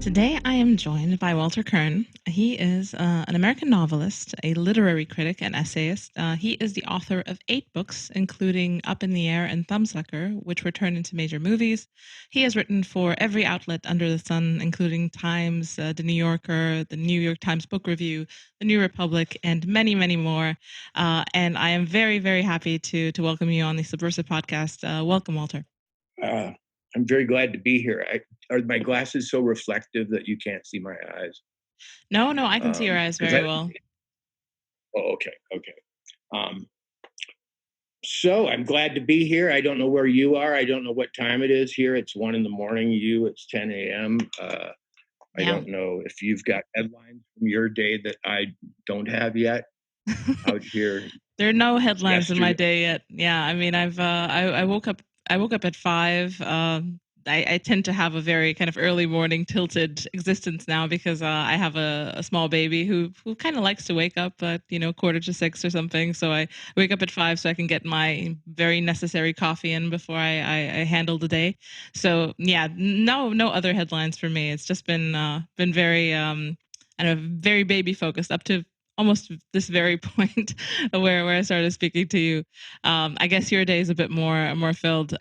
Today, I am joined by Walter Kirn. He is an American novelist, a literary critic, and essayist. He is the author of 8 books, including Up in the Air and Thumbsucker, which were turned into major movies. He has written for every outlet under the sun, including Times, The New Yorker, the New York Times Book Review, The New Republic, and many, many more. And I am very, very happy to welcome you on the Subversive podcast. Welcome, Walter. I'm very glad to be here. Are my glasses so reflective that you can't see my eyes? No, I can see your eyes very well. Oh, okay. So I'm glad to be here. I don't know where you are. I don't know what time it is here. It's 1 a.m. It's 10 a.m. I don't know if you've got headlines from your day that I don't have yet out here. There are no headlines in my day yet. Yeah, I mean, I woke up at 5. I tend to have a very kind of early morning tilted existence now because I have a small baby who kind of likes to wake up at 5:45 or something. So I wake up at 5 so I can get my very necessary coffee in before I handle the day. So yeah, no other headlines for me. It's just been very very baby focused up to almost this very point where I started speaking to you. I guess your day is a bit more filled.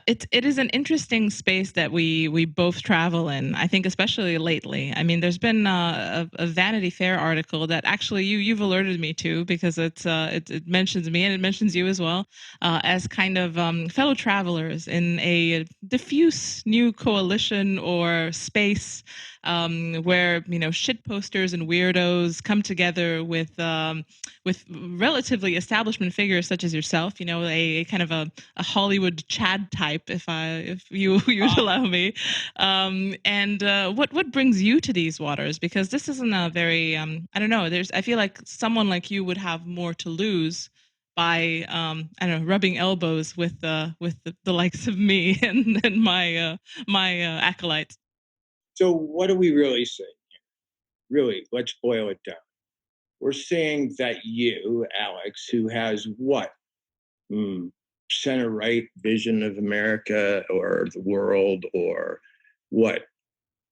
It is an interesting space that we both travel in. I think especially lately. I mean, there's been a Vanity Fair article that actually you've alerted me to because it mentions me and it mentions you as well as kind of fellow travelers in a diffuse new coalition or space where shit posters and weirdos come together with relatively establishment figures such as yourself. A kind of a Hollywood Chad type, if you would allow me. What brings you to these waters? Because this isn't a very I don't know. I feel like someone like you would have more to lose by I don't know, rubbing elbows with the likes of me and my acolytes. So what are we really saying here? Really, let's boil it down. We're saying that you, Alex, who has what? Center right vision of America or the world, or what?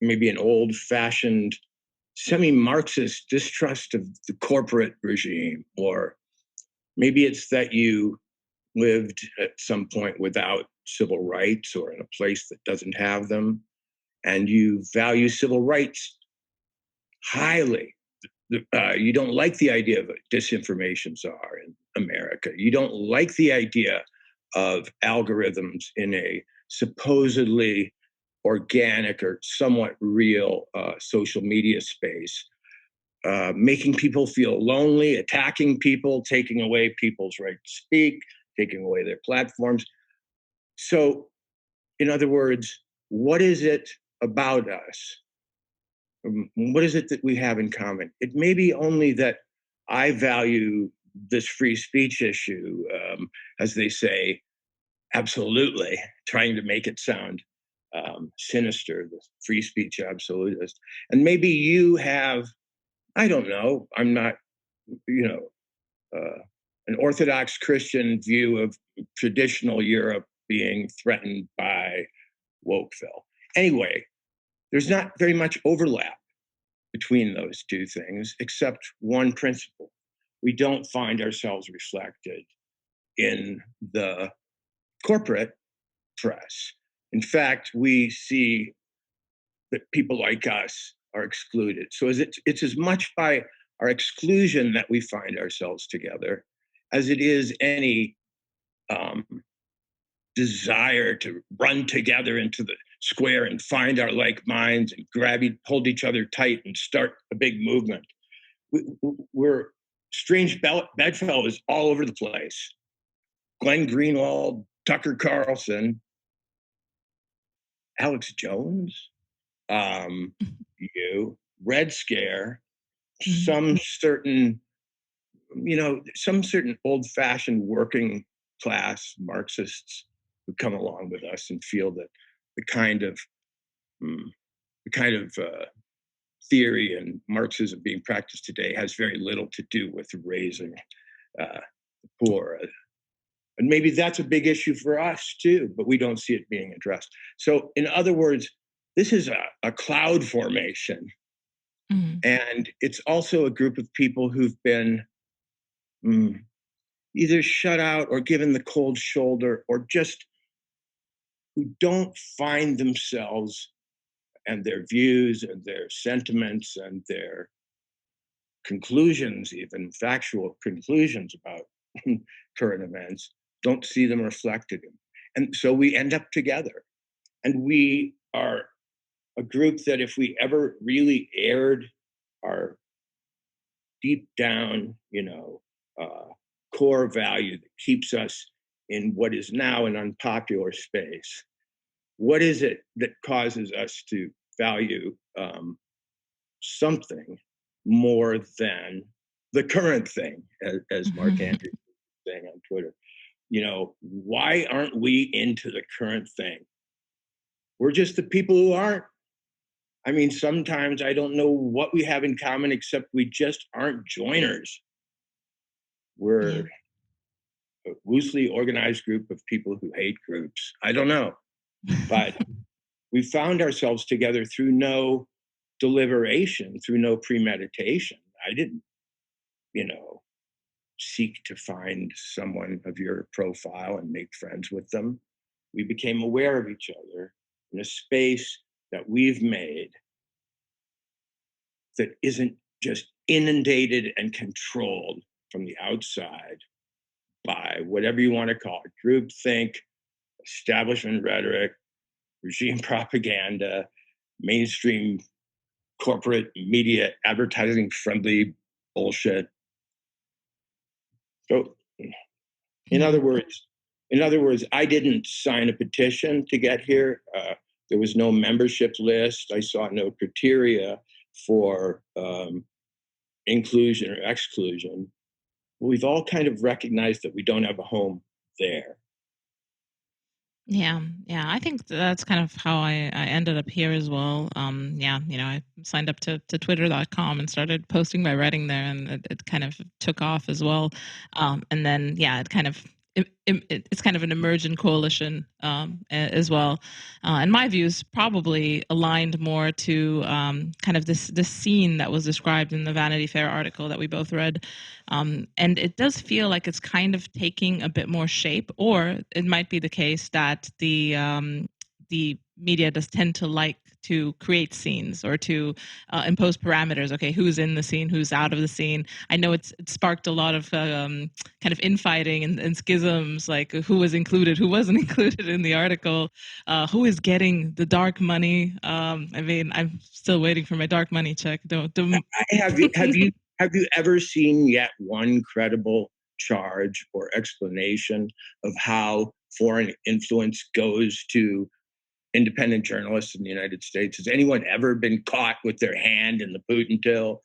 Maybe an old fashioned semi-Marxist distrust of the corporate regime, or maybe it's that you lived at some point without civil rights or in a place that doesn't have them, and you value civil rights highly. You don't like the idea of a disinformation czar in America. You don't like the idea of algorithms in a supposedly organic or somewhat real social media space, making people feel lonely, attacking people, taking away people's right to speak, taking away their platforms. So, in other words, what is it about us? What is it that we have in common? It may be only that I value this free speech issue, as they say, absolutely, trying to make it sound sinister, the free speech absolutist. And maybe you have, I don't know, I'm not, an Orthodox Christian view of traditional Europe being threatened by Wokeville. Anyway, there's not very much overlap between those two things, except one principle. We don't find ourselves reflected in the corporate press. In fact, we see that people like us are excluded. So it's as much by our exclusion that we find ourselves together as it is any desire to run together into the square and find our like minds and hold each other tight and start a big movement. We're strange bedfellows all over the place. Glenn Greenwald, Tucker Carlson, Alex Jones, you, Red Scare, some certain old-fashioned working class Marxists who come along with us and feel that the kind of theory and Marxism being practiced today has very little to do with raising the poor. And maybe that's a big issue for us too, but we don't see it being addressed. So in other words, this is a cloud formation. Mm-hmm. And it's also a group of people who've been either shut out or given the cold shoulder, or just who don't find themselves and their views and their sentiments and their conclusions, even factual conclusions about current events, don't see them reflected in. And so we end up together. And we are a group that, if we ever really aired our deep down, core value that keeps us in what is now an unpopular space, what is it that causes us to value something more than the current thing, as Mark Andrews was saying on Twitter? Why aren't we into the current thing? We're just the people who aren't. I mean, sometimes I don't know what we have in common, except we just aren't joiners. We're a loosely organized group of people who hate groups. I don't know. But we found ourselves together through no deliberation, through no premeditation. I didn't, seek to find someone of your profile and make friends with them. We became aware of each other in a space that we've made that isn't just inundated and controlled from the outside by whatever you want to call it, groupthink, establishment rhetoric, regime propaganda, mainstream corporate media advertising friendly bullshit. So in other words, I didn't sign a petition to get here. There was no membership list. I saw no criteria for inclusion or exclusion. We've all kind of recognized that we don't have a home there. Yeah, I think that's kind of how I ended up here as well. I signed up to twitter.com and started posting my writing there, and it kind of took off as well. And then, it kind of it's kind of an emergent coalition as well. And my views probably aligned more to kind of this scene that was described in the Vanity Fair article that we both read. And it does feel like it's kind of taking a bit more shape, or it might be the case that the media does tend to like to create scenes or to impose parameters. Okay, who's in the scene, who's out of the scene. I know it sparked a lot of kind of infighting and schisms, like who was included, who wasn't included in the article, who is getting the dark money. I mean, I'm still waiting for my dark money check. Don't. Have you ever seen yet one credible charge or explanation of how foreign influence goes to independent journalists in the United States? Has anyone ever been caught with their hand in the Putin till?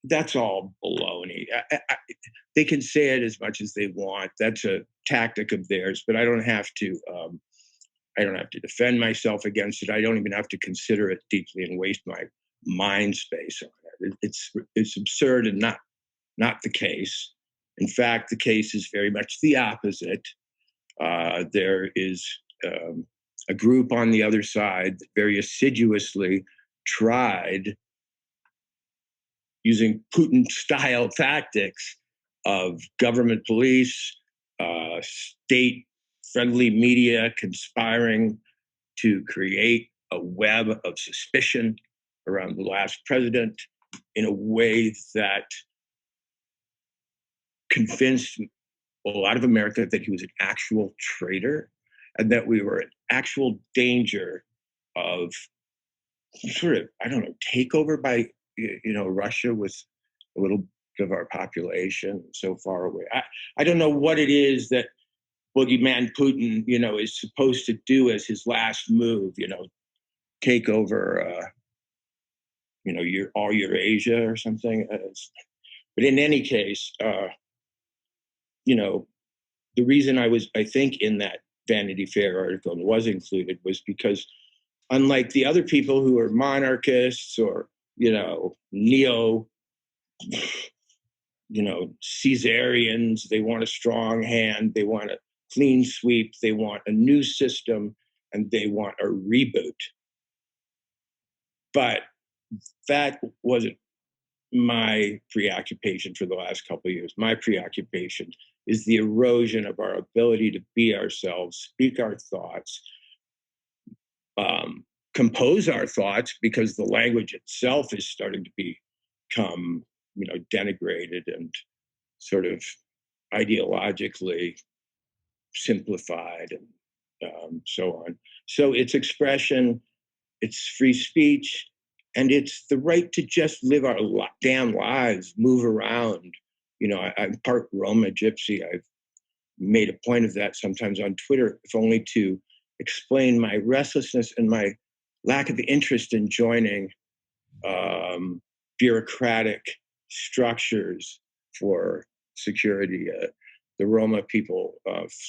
That's all baloney. They can say it as much as they want. That's a tactic of theirs, but I don't have to. I don't have to defend myself against it. I don't even have to consider it deeply and waste my mind space on it. It's absurd and not the case. In fact, the case is very much the opposite. There is a group on the other side that very assiduously tried, using Putin-style tactics of government police, state-friendly media conspiring to create a web of suspicion around the last president in a way that convinced a lot of America that he was an actual traitor and that we were in actual danger of sort of, I don't know, takeover by, Russia with a little bit of our population so far away. I don't know what it is that boogeyman Putin, is supposed to do as his last move, take over, all Eurasia or something. But in any case, the reason I think, in that Vanity Fair article and was included was because, unlike the other people who are monarchists or, neo, Caesarians, they want a strong hand, they want a clean sweep, they want a new system. and they want a reboot. But that wasn't my preoccupation for the last couple of years. My preoccupation is the erosion of our ability to be ourselves, speak our thoughts, compose our thoughts, because the language itself is starting to become, denigrated and sort of ideologically simplified and so on. So it's expression, it's free speech, and it's the right to just live our damn lives, move around. I'm part Roma Gypsy. I've made a point of that sometimes on Twitter, if only to explain my restlessness and my lack of interest in joining bureaucratic structures for security. The Roma people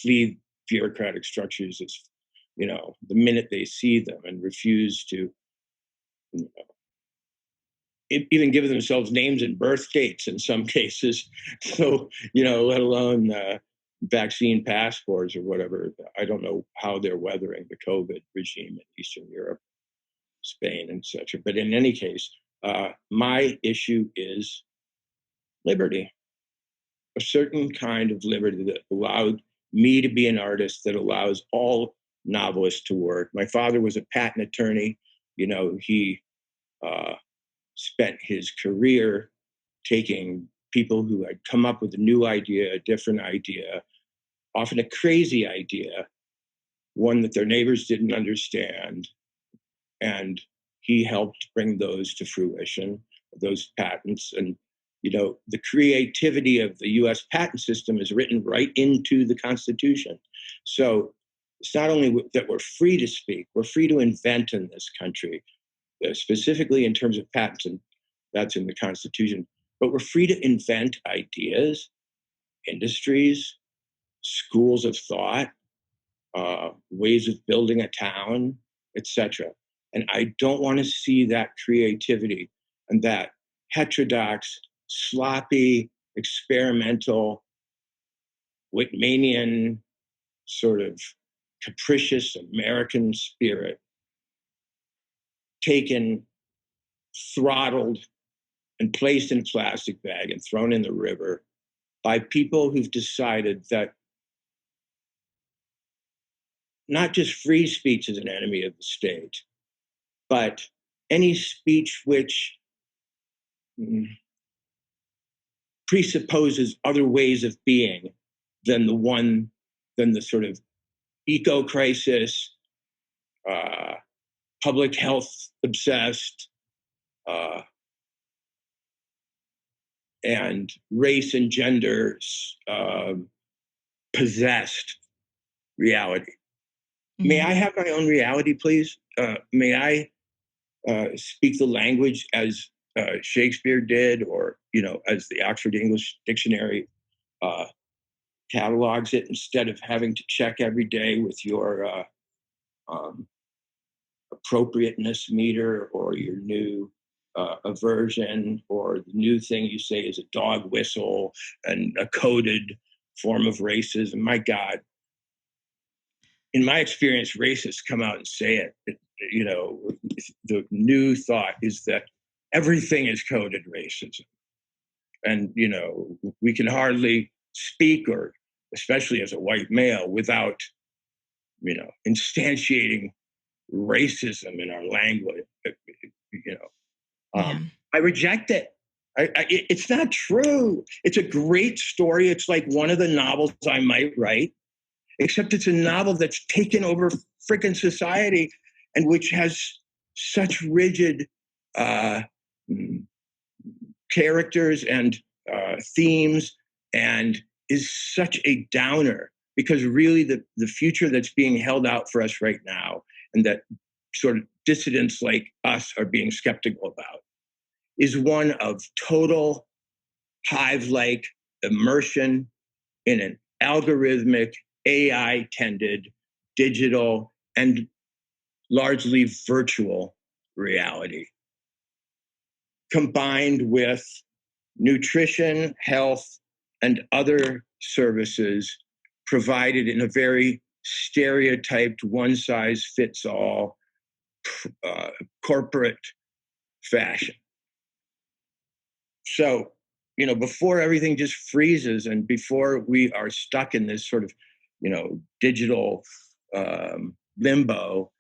flee bureaucratic structures as, the minute they see them, and refuse to even give themselves names and birth dates in some cases. So, let alone vaccine passports or whatever. I don't know how they're weathering the COVID regime in Eastern Europe, Spain, and such. But in any case, my issue is liberty, a certain kind of liberty that allowed me to be an artist, that allows all novelists to work. My father was a patent attorney. He spent his career taking people who had come up with a new idea, a different idea, often a crazy idea, one that their neighbors didn't understand. And he helped bring those to fruition, those patents. And, the creativity of the US patent system is written right into the Constitution. So it's not only that we're free to speak, we're free to invent in this country, specifically in terms of patents, and that's in the Constitution. But we're free to invent ideas, industries, schools of thought, ways of building a town, etc. And I don't want to see that creativity and that heterodox, sloppy, experimental, Whitmanian, sort of capricious American spirit taken, throttled, and placed in a plastic bag and thrown in the river by people who've decided that not just free speech is an enemy of the state, but any speech which presupposes other ways of being than the sort of eco-crisis, public health obsessed, and race and gender possessed reality. Mm-hmm. May I have my own reality, please? May I speak the language as Shakespeare did, or as the Oxford English Dictionary catalogs it, instead of having to check every day with your appropriateness meter or your new aversion, or the new thing you say is a dog whistle and a coded form of racism. My God. In my experience, racists come out and say it. The new thought is that everything is coded racism. And, we can hardly speak, or especially as a white male, without, instantiating racism in our language. I reject it. It's not true. It's a great story. It's like one of the novels I might write, except it's a novel that's taken over freaking society, and which has such rigid characters and themes, and is such a downer, because really the future that's being held out for us right now, and that sort of dissidents like us are being skeptical about, is one of total hive-like immersion in an algorithmic, AI-tended, digital, and largely virtual reality, combined with nutrition, health, and other services provided in a very stereotyped, one-size-fits-all corporate fashion. So, before everything just freezes and before we are stuck in this sort of, digital limbo,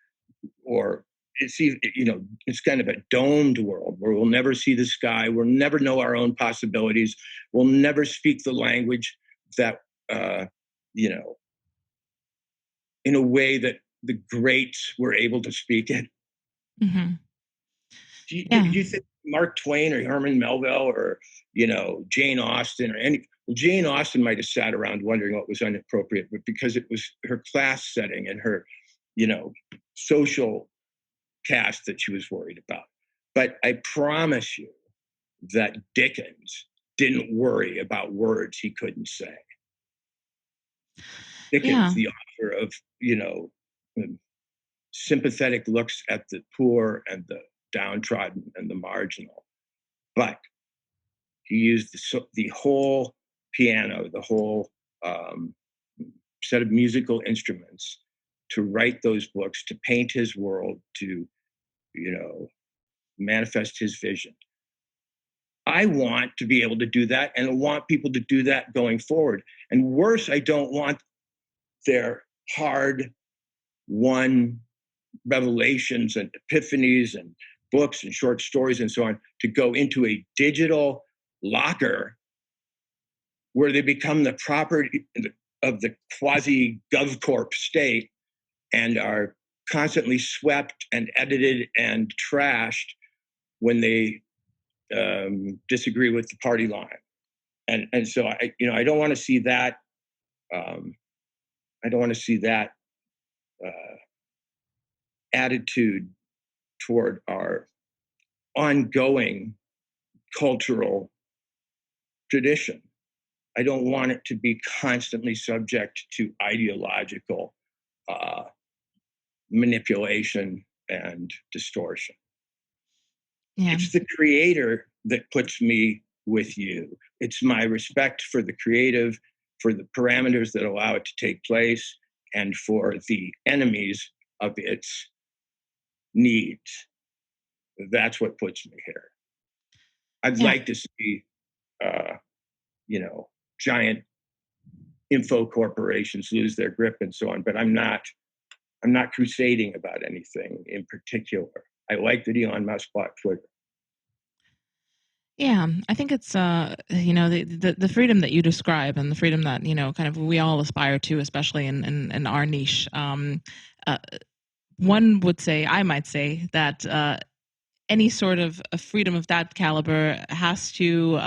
or it's kind of a domed world where we'll never see the sky, we'll never know our own possibilities, we'll never speak the language that, in a way that the greats were able to speak it. Mm-hmm. Do you think Mark Twain or Herman Melville or, Jane Austen or Jane Austen might have sat around wondering what was inappropriate, but because it was her class setting and her, social cast that she was worried about. But I promise you that Dickens didn't worry about words he couldn't say. Dickens, the author of, sympathetic looks at the poor and the downtrodden and the marginal. But he used the whole piano, the whole set of musical instruments to write those books, to paint his world, to, manifest his vision. I want to be able to do that, and I want people to do that going forward. And worse, I don't want their hard-won revelations and epiphanies and books and short stories and so on to go into a digital locker where they become the property of the quasi-GovCorp state and are constantly swept and edited and trashed when they disagree with the party line. And so I don't want to see that. I don't want to see that attitude toward our ongoing cultural tradition. I don't want it to be constantly subject to ideological manipulation and distortion. Yeah. It's the creator that puts me with you. It's my respect for the creative, for the parameters that allow it to take place, and for the enemies of its needs. That's what puts me here. I'd like to see, giant info corporations lose their grip and so on, but I'm not crusading about anything in particular. I like that Elon Musk bought Twitter. Yeah, I think it's the freedom that you describe and the freedom that kind of we all aspire to, especially in our niche. One would say, I might say that any sort of a freedom of that caliber has to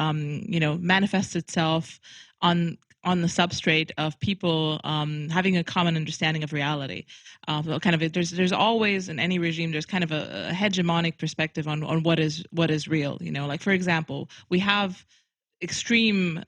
manifest itself on the substrate of people having a common understanding of reality. There's always in any regime there's kind of a hegemonic perspective on what is real. Like for example, we have extreme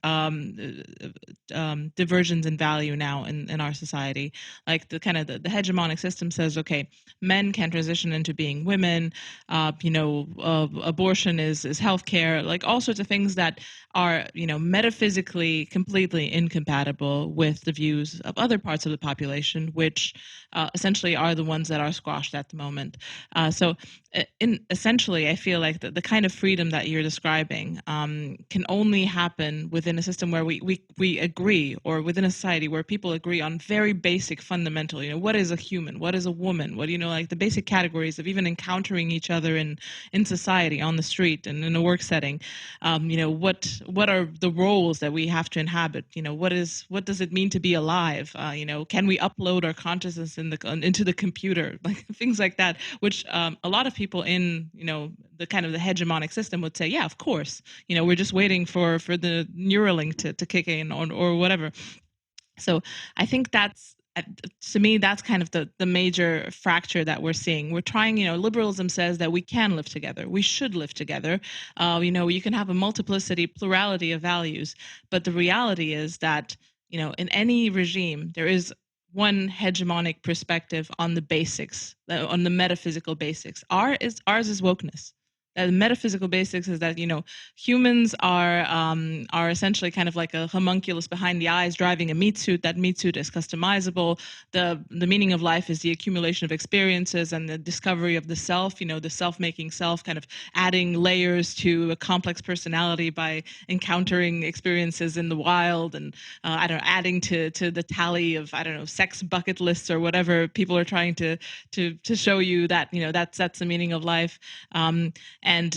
diversions in value now in our society. Like the hegemonic system says, okay, men can transition into being women. Abortion is healthcare. Like all sorts of things that are metaphysically completely incompatible with the views of other parts of the population, which essentially are the ones that are squashed at the moment. Essentially, I feel like the kind of freedom that you're describing can only happen within a system where we agree, or within a society where people agree on very basic fundamental, what is a human, what is a woman, what like the basic categories of even encountering each other in society, on the street and in a work setting. What are the roles that we have to inhabit? What does it mean to be alive? Can we upload our consciousness into the computer? Like things like that, which a lot of people in the kind of the hegemonic system would say, yeah, of course, we're just waiting for the Neuralink to kick in or whatever. So I think that's, to me, that's kind of the major fracture that we're seeing. We're trying, liberalism says that we can live together. We should live together. You can have a plurality of values, but the reality is that, in any regime, there is one hegemonic perspective on the basics, on the metaphysical basics. Ours is wokeness. The metaphysical basics is that, humans are essentially kind of like a homunculus behind the eyes driving a meat suit. That meat suit is customizable. The meaning of life is the accumulation of experiences and the discovery of the self. The self-making self, kind of adding layers to a complex personality by encountering experiences in the wild, and I don't know, adding to the tally of, I don't know, sex bucket lists or whatever people are trying to show you that that's the meaning of life. And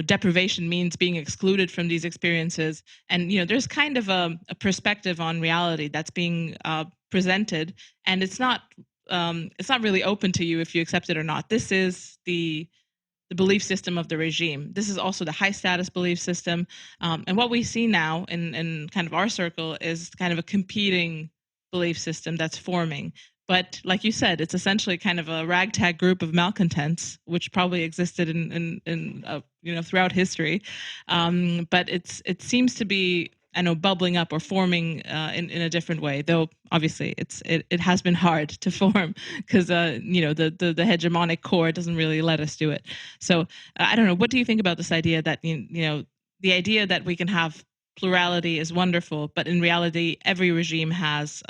deprivation means being excluded from these experiences. And there's kind of a perspective on reality that's being presented, and it's not really open to you if you accept it or not. This is the belief system of the regime. This is also the high status belief system. And what we see now in kind of our circle is kind of a competing belief system that's forming. But like you said, it's essentially kind of a ragtag group of malcontents, which probably existed in throughout history. But it seems to be, I know, bubbling up or forming in a different way. Though obviously it has been hard to form because the hegemonic core doesn't really let us do it. So I don't know. What do you think about this idea that the idea that we can have plurality is wonderful, but in reality, every regime has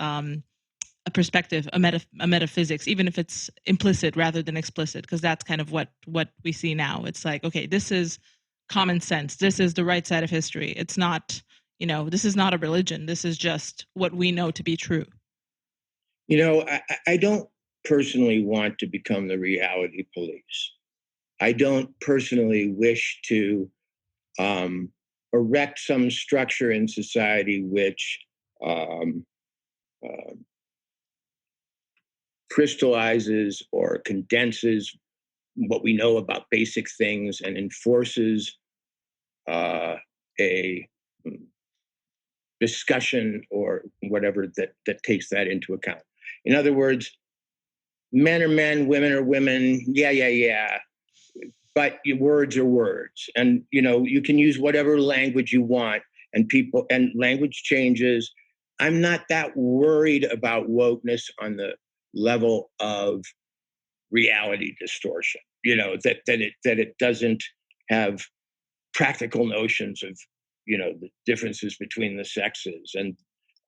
a perspective, a metaphysics, even if it's implicit rather than explicit, because that's kind of what we see now. It's like, okay, this is common sense. This is the right side of history. It's not, this is not a religion. This is just what we know to be true. I don't personally want to become the reality police. I don't personally wish to erect some structure in society which crystallizes or condenses what we know about basic things and enforces a discussion or whatever that takes that into account. In other words, men are men, women are women. Yeah. But your words are words, and you can use whatever language you want, and language changes. I'm not that worried about wokeness on the level of reality distortion. That it doesn't have practical notions of the differences between the sexes, and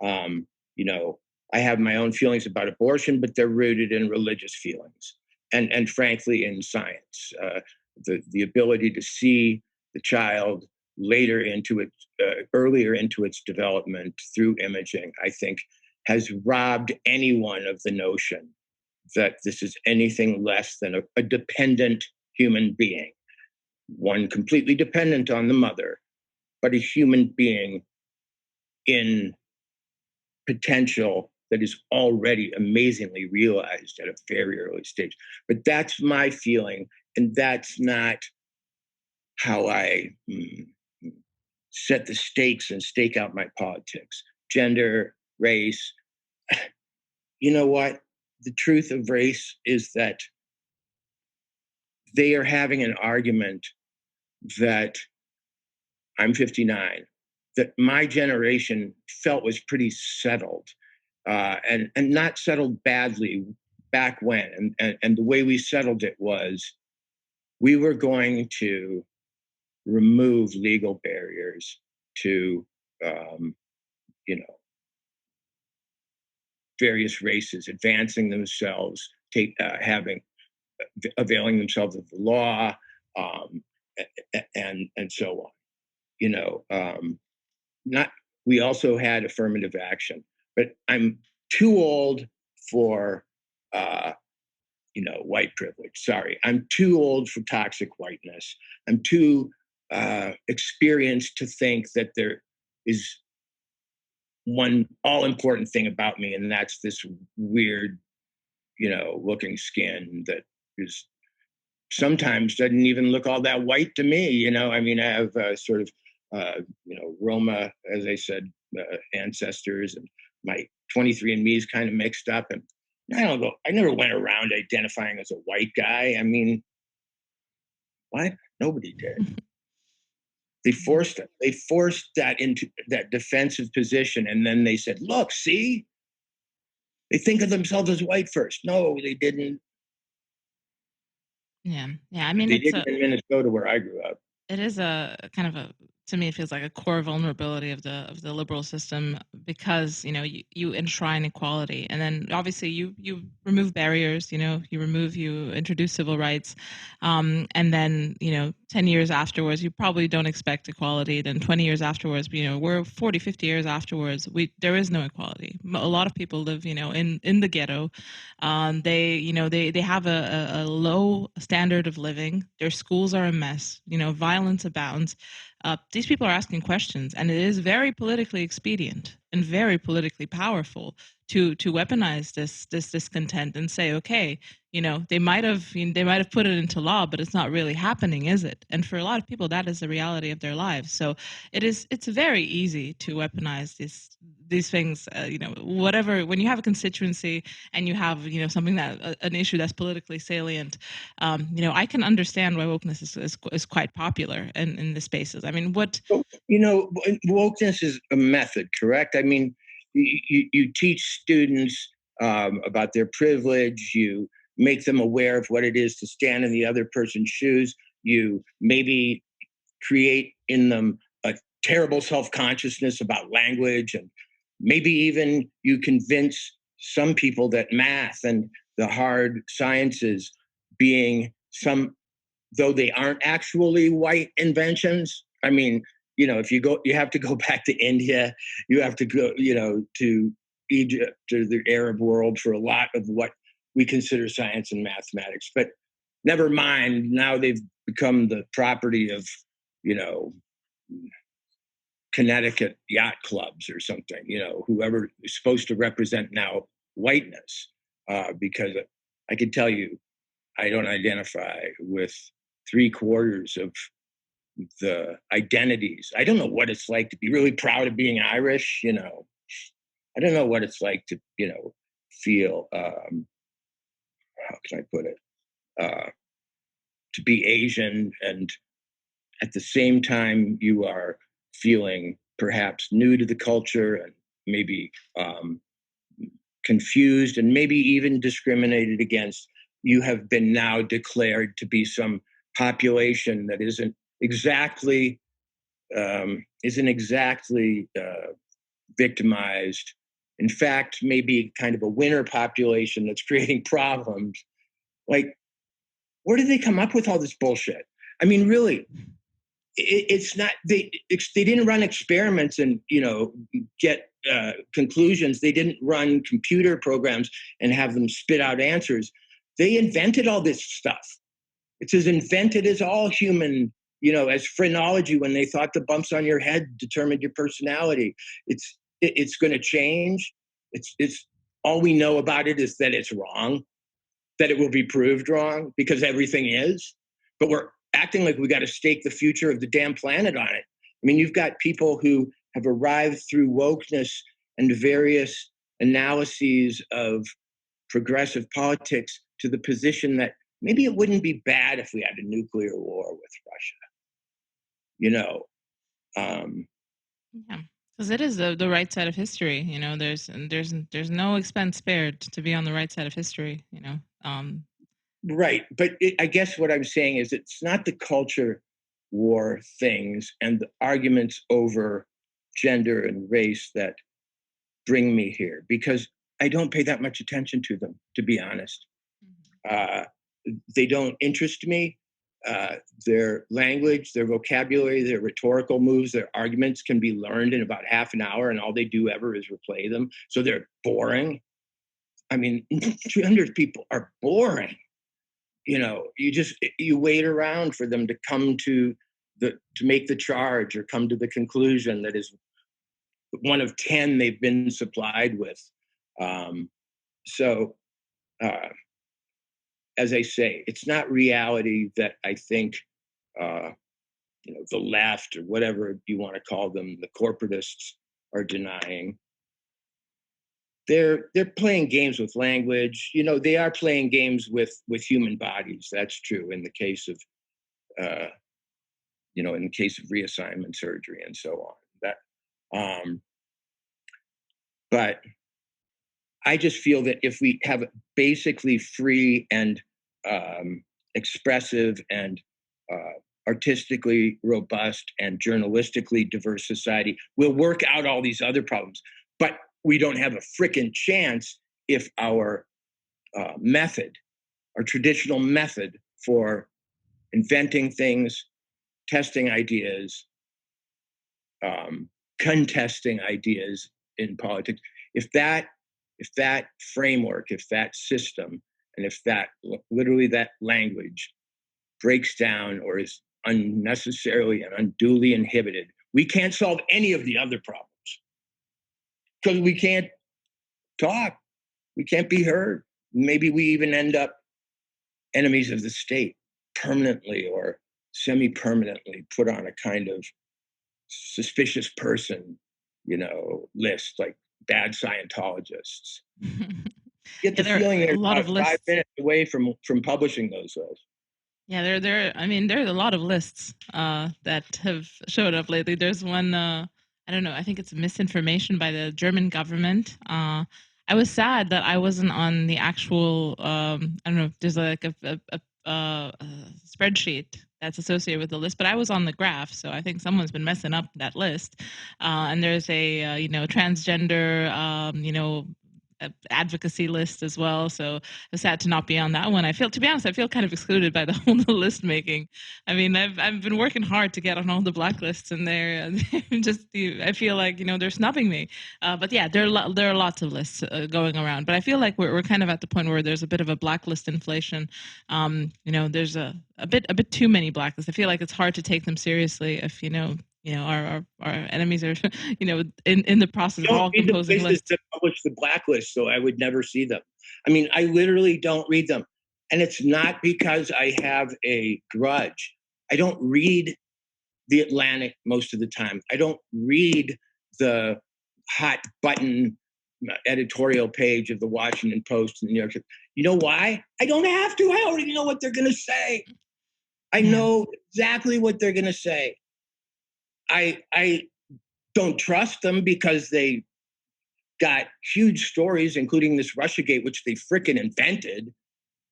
I have my own feelings about abortion, but they're rooted in religious feelings and frankly in science. The ability to see the child earlier into its development through imaging, I think, has robbed anyone of the notion that this is anything less than a dependent human being, one completely dependent on the mother, but a human being in potential that is already amazingly realized at a very early stage. But that's my feeling, and that's not how I set the stakes and stake out my politics. Gender, race. You know what? The truth of race is that they are having an argument that I'm 59, that my generation felt was pretty settled, and not settled badly back when. And the way we settled it was we were going to remove legal barriers to, various races advancing themselves, availing themselves of the law, and so on. Not We also had affirmative action, but I'm too old for white privilege. Sorry, I'm too old for toxic whiteness. I'm too experienced to think that there is one all important thing about me, and that's this weird, looking skin that is sometimes doesn't even look all that white to me. I mean, I have sort of, Roma, as I said, ancestors, and my 23andMe is kind of mixed up. And I never went around identifying as a white guy. I mean, what? Nobody did. They forced it. They forced that into that defensive position. And then they said, look, see, they think of themselves as white first. No, they didn't. Yeah. Yeah. I mean, They it's didn't a, in Minnesota where I grew up. it is a kind of a, to me it feels like a core vulnerability of the liberal system, because you enshrine equality, and then obviously you remove barriers, you introduce civil rights, and then 10 years afterwards you probably don't expect equality. Then 20 years afterwards, we're 40, 50 years afterwards, we there is no equality. A lot of people live in the ghetto. They have a low standard of living. Their schools are a mess. Violence abounds. These people are asking questions, and it is very politically expedient and very politically powerful to weaponize this discontent and say, okay, they might have put it into law, but it's not really happening, is it? And for a lot of people, that is the reality of their lives. So it's very easy to weaponize these things. Whatever, when you have a constituency and you have something that an issue that's politically salient, I can understand why wokeness is quite popular in the spaces. I mean, what? Wokeness is a method, correct? I mean, you teach students about their privilege. You make them aware of what it is to stand in the other person's shoes. You maybe create in them a terrible self-consciousness about language, and maybe even you convince some people that math and the hard sciences, being some, though they aren't actually white inventions. I mean, if you have to go back to India, you have to go, to Egypt, to the Arab world for a lot of what we consider science and mathematics. But never mind, now they've become the property of, you know, Connecticut yacht clubs or something, whoever is supposed to represent now whiteness. Because I can tell you, I don't identify with 3/4 of the identities. I don't know what it's like to be really proud of being Irish. I don't know what it's like to, feel, how can I put it, to be Asian, and at the same time you are feeling perhaps new to the culture, and maybe confused, and maybe even discriminated against. You have been now declared to be some population that isn't exactly victimized. In fact, maybe kind of a winner population that's creating problems. Like, where did they come up with all this bullshit? I mean, really, it's not they didn't run experiments and get conclusions. They didn't run computer programs and have them spit out answers. They invented all this stuff. It's as invented as all human, as phrenology, when they thought the bumps on your head determined your personality. It's going to change. It's all we know about it is that it's wrong, that it will be proved wrong, because everything is. But we're acting like we got to stake the future of the damn planet on it. I mean, you've got people who have arrived through wokeness and various analyses of progressive politics to the position that maybe it wouldn't be bad if we had a nuclear war with Russia. You know, um, Yeah, because it is the right side of history. There's no expense spared to be on the right side of history. right. But I guess what I'm saying is it's not the culture war things and the arguments over gender and race that bring me here, because I don't pay that much attention to them, to be honest. Uh, they don't interest me. Their language, their vocabulary, their rhetorical moves, their arguments can be learned in about half an hour, and all they do ever is replay them. So they're boring. I mean, 300 people are boring. You wait around for them to come to make the charge or come to the conclusion that is one of 10 they've been supplied with. So, uh, as I say, it's not reality that I think uh, the left, or whatever you want to call them, the corporatists, are denying. They're playing games with language. They are playing games with human bodies. That's true in the case of uh, in the case of reassignment surgery and so on. But I just feel that if we have basically free and expressive and artistically robust and journalistically diverse society, we'll work out all these other problems. But we don't have a frickin' chance if our method, our traditional method for inventing things, testing ideas, contesting ideas in politics, if that framework, if that system, and if that literally that language breaks down or is unnecessarily and unduly inhibited, we can't solve any of the other problems because we can't talk, we can't be heard. Maybe we even end up enemies of the state permanently or semi-permanently put on a kind of suspicious person, list, like bad Scientologists. Get the feeling they're about 5 minutes away from publishing those lists. Yeah, there's a lot of lists that have showed up lately. There's one, I don't know, I think it's misinformation by the German government. I was sad that I wasn't on the actual, I don't know, there's like a spreadsheet that's associated with the list, but I was on the graph, so I think someone's been messing up that list. And there's a, transgender, advocacy list as well. So I was sad to not be on that one. To be honest, I feel kind of excluded by the whole list making. I mean, I've been working hard to get on all the blacklists, and I feel like they're snubbing me. But yeah, there are lots of lists going around. But I feel like we're kind of at the point where there's a bit of a blacklist inflation. There's a bit too many blacklists. I feel like it's hard to take them seriously if our enemies are in the process of all composing lists. That publish the blacklist, so I would never see them. I mean, I literally don't read them, and it's not because I have a grudge. I don't read the Atlantic most of the time. I don't read the hot button editorial page of the Washington Post and the New York Times. You know why? I don't have to. I already know what they're going to say. I know exactly what they're going to say. I don't trust them because they got huge stories, including this Russiagate, which they frickin' invented,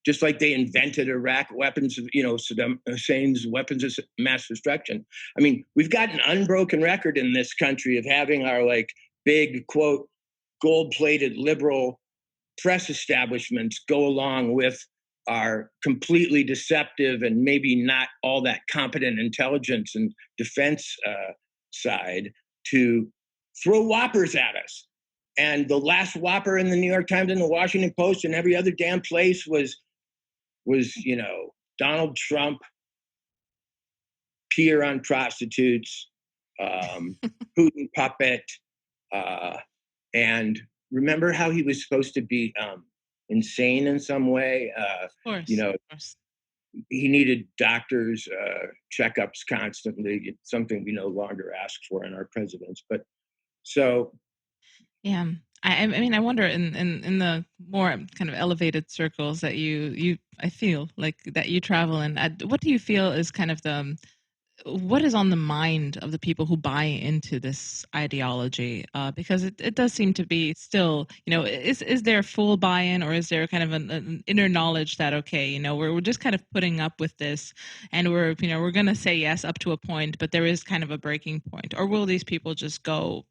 just like they invented Iraq weapons, Saddam Hussein's weapons of mass destruction. I mean, we've got an unbroken record in this country of having our big, quote, gold-plated liberal press establishments go along with our completely deceptive and maybe not all that competent intelligence and defense side to throw whoppers at us. And the last whopper in the New York Times and the Washington Post and every other damn place was Donald Trump peer on prostitutes, Putin puppet, and remember how he was supposed to be insane in some way? Of course. Of course. He needed doctors' checkups constantly. It's something we no longer ask for in our presidents. But so, yeah, I mean, I wonder in the more kind of elevated circles that I feel like that you travel in. What do you feel is kind of what is on the mind of the people who buy into this ideology? Because it does seem to be still, is there full buy-in, or is there kind of an inner knowledge that, okay, we're just kind of putting up with this, and we're going to say yes up to a point, but there is kind of a breaking point? Or will these people just go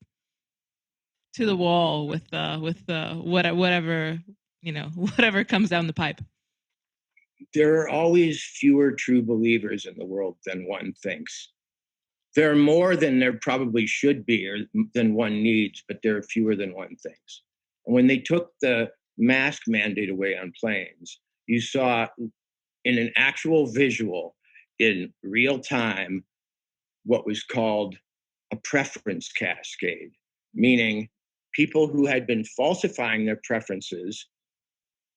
to the wall with whatever whatever comes down the pipe? There are always fewer true believers in the world than one thinks. There are more than there probably should be or than one needs, but there are fewer than one thinks. And when they took the mask mandate away on planes, you saw in an actual visual in real time what was called a preference cascade, meaning people who had been falsifying their preferences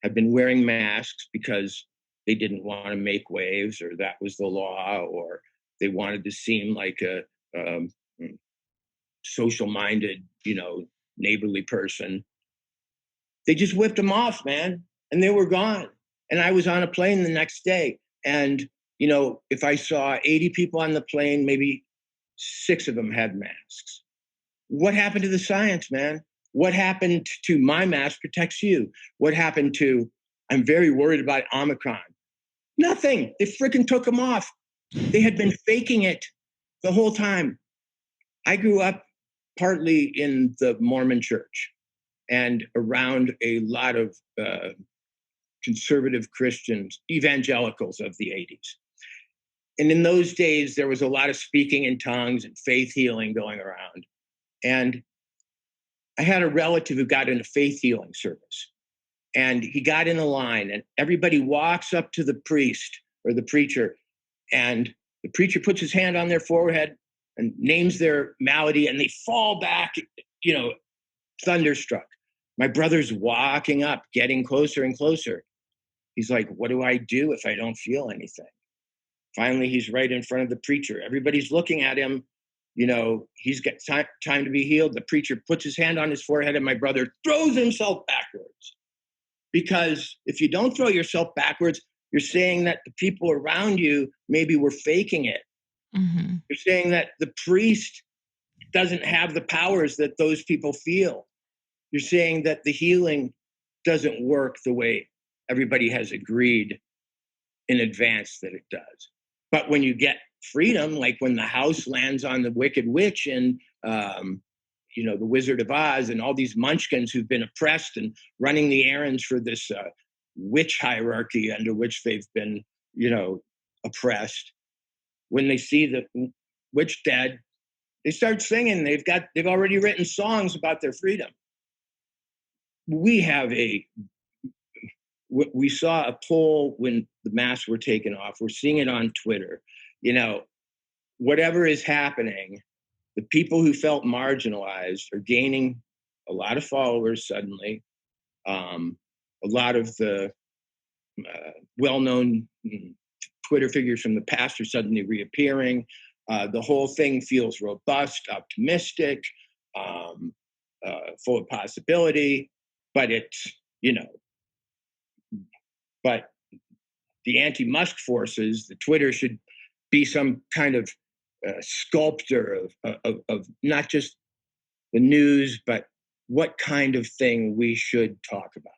have been wearing masks because they didn't want to make waves, or that was the law, or they wanted to seem like a social-minded, neighborly person. They just whipped them off, man, and they were gone. And I was on a plane the next day, and if I saw 80 people on the plane, maybe 6 of them had masks. What happened to the science, man? What happened to my mask protects you? What happened to, I'm very worried about Omicron. Nothing. They freaking took them off. They had been faking it the whole time. I grew up partly in the Mormon church and around a lot of conservative Christians, evangelicals of the 80s. And in those days, there was a lot of speaking in tongues and faith healing going around. And I had a relative who got in a faith healing service. And he got in a line, and everybody walks up to the priest or the preacher, and the preacher puts his hand on their forehead and names their malady, and they fall back, thunderstruck. My brother's walking up, getting closer and closer. He's like, what do I do if I don't feel anything? Finally, he's right in front of the preacher. Everybody's looking at him. He's got time to be healed. The preacher puts his hand on his forehead, and my brother throws himself backwards. Because if you don't throw yourself backwards, you're saying that the people around you maybe were faking it. Mm-hmm. You're saying that the priest doesn't have the powers that those people feel. You're saying that the healing doesn't work the way everybody has agreed in advance that it does. But when you get freedom, like when the house lands on the Wicked Witch and the Wizard of Oz and all these munchkins who've been oppressed and running the errands for this witch hierarchy under which they've been, oppressed. When they see the witch dead, they start singing. They've already written songs about their freedom. We saw a poll when the masks were taken off. We're seeing it on Twitter. Whatever is happening, the people who felt marginalized are gaining a lot of followers suddenly. A lot of the well-known Twitter figures from the past are suddenly reappearing. The whole thing feels robust, optimistic, full of possibility, but it's, but the anti-Musk forces, the Twitter should be some kind of sculptor of not just the news, but what kind of thing we should talk about.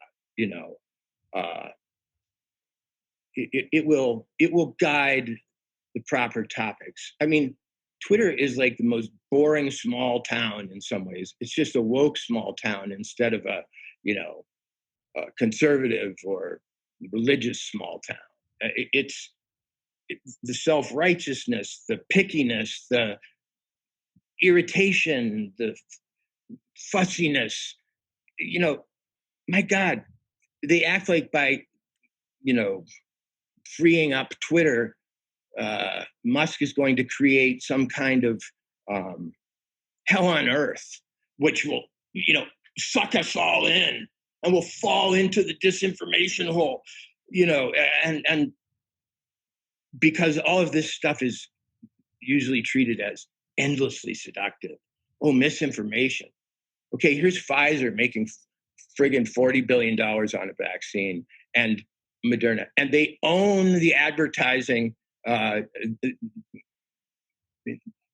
It will guide the proper topics. I mean, Twitter is like the most boring small town in some ways. It's just a woke small town instead of a conservative or religious small town. It's the self-righteousness, the pickiness, the irritation, the fussiness. My God, they act like by, freeing up Twitter, Musk is going to create some kind of hell on earth, which will, suck us all in, and we'll fall into the disinformation hole, and because all of this stuff is usually treated as endlessly seductive. Oh, misinformation. Okay, here's Pfizer making friggin' $40 billion on a vaccine, and Moderna, and they own the advertising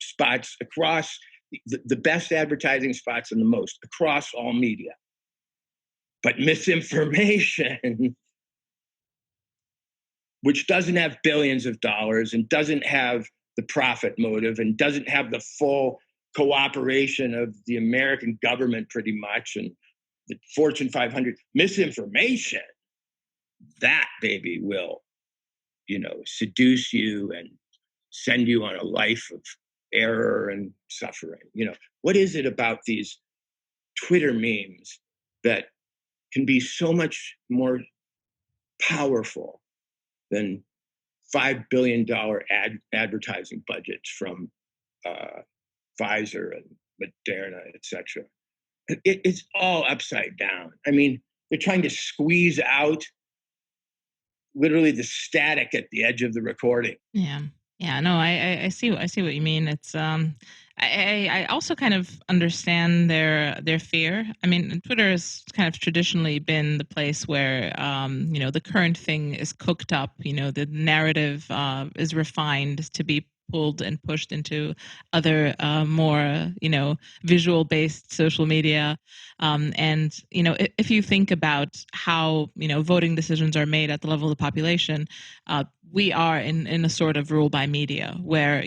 spots across the best advertising spots and the most across all media. But misinformation, which doesn't have billions of dollars and doesn't have the profit motive and doesn't have the full cooperation of the American government pretty much and the Fortune 500, misinformation, that baby will, seduce you and send you on a life of error and suffering. What is it about these Twitter memes that can be so much more powerful than $5 billion advertising budgets from Pfizer and Moderna, et cetera? It's all upside down. I mean, they're trying to squeeze out literally the static at the edge of the recording. Yeah, no, I see what you mean. It's I also kind of understand their fear. I mean, Twitter has kind of traditionally been the place where the current thing is cooked up. The narrative is refined to be pulled and pushed into other more, visual-based social media. And, if you think about how, voting decisions are made at the level of the population, we are in a sort of rule by media where,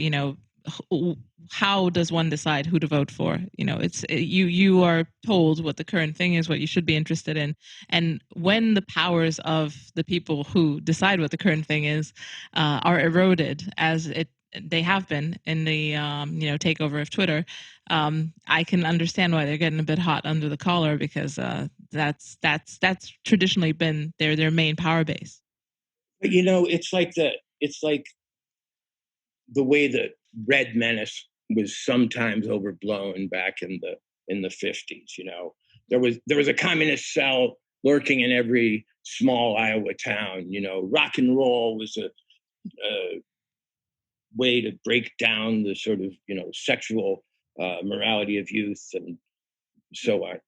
how does one decide who to vote for? You are told what the current thing is, what you should be interested in, and when the powers of the people who decide what the current thing is are eroded, as they have been in the takeover of Twitter, I can understand why they're getting a bit hot under the collar, because that's traditionally been their main power base. But it's like the way the Red Menace was sometimes overblown back in the 50s. There was a communist cell lurking in every small Iowa town. Rock and roll was a way to break down the sort of sexual morality of youth and so on.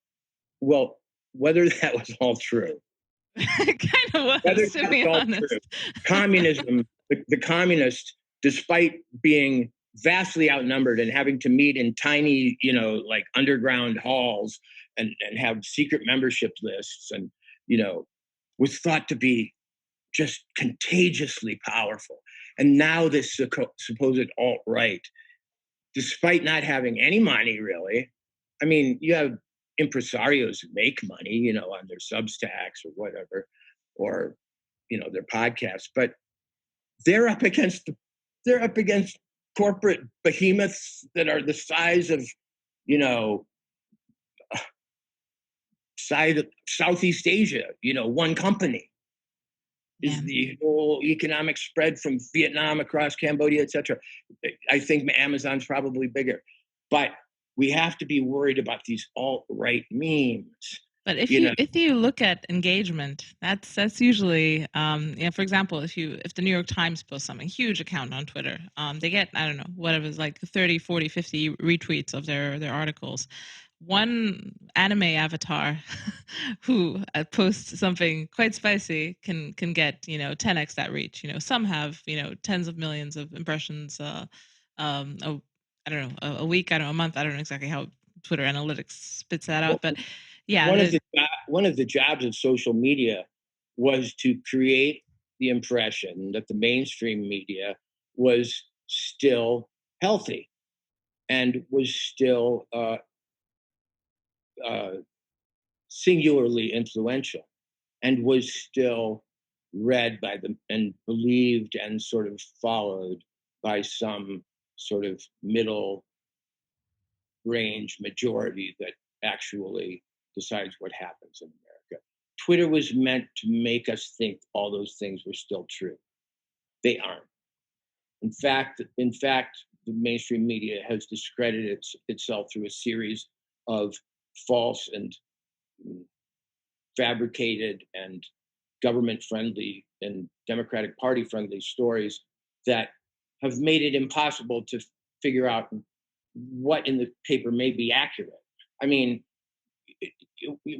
Well, whether that was all true, It kind of was, to be honest. True, communism, the communists, despite being vastly outnumbered and having to meet in tiny, like underground halls and have secret membership lists, and was thought to be just contagiously powerful. And now this supposed alt-right, despite not having any money really, I mean, you have impresarios who make money, on their Substacks or whatever, or their podcasts, but they're up against corporate behemoths that are the size of Southeast Asia. One company is the whole economic spread from Vietnam across Cambodia, etc. I think Amazon's probably bigger, but we have to be worried about these alt-right memes. But if you look at engagement, that's usually, for example, if the New York Times posts something, huge account on Twitter, they get, I don't know, whatever, it's like 30, 40, 50 retweets of their articles. One anime avatar who posts something quite spicy can get 10x that reach. Some have tens of millions of impressions. I don't know, a week, I don't know, a month. I don't know exactly how Twitter analytics spits that out, but yeah. One of the jobs of social media was to create the impression that the mainstream media was still healthy and was still singularly influential, and was still read by them and believed and sort of followed by some sort of middle range majority that actually decides what happens in America. Twitter was meant to make us think all those things were still true. They aren't. In fact, the mainstream media has discredited itself through a series of false and fabricated and government-friendly and Democratic Party-friendly stories that have made it impossible to figure out what in the paper may be accurate. I mean,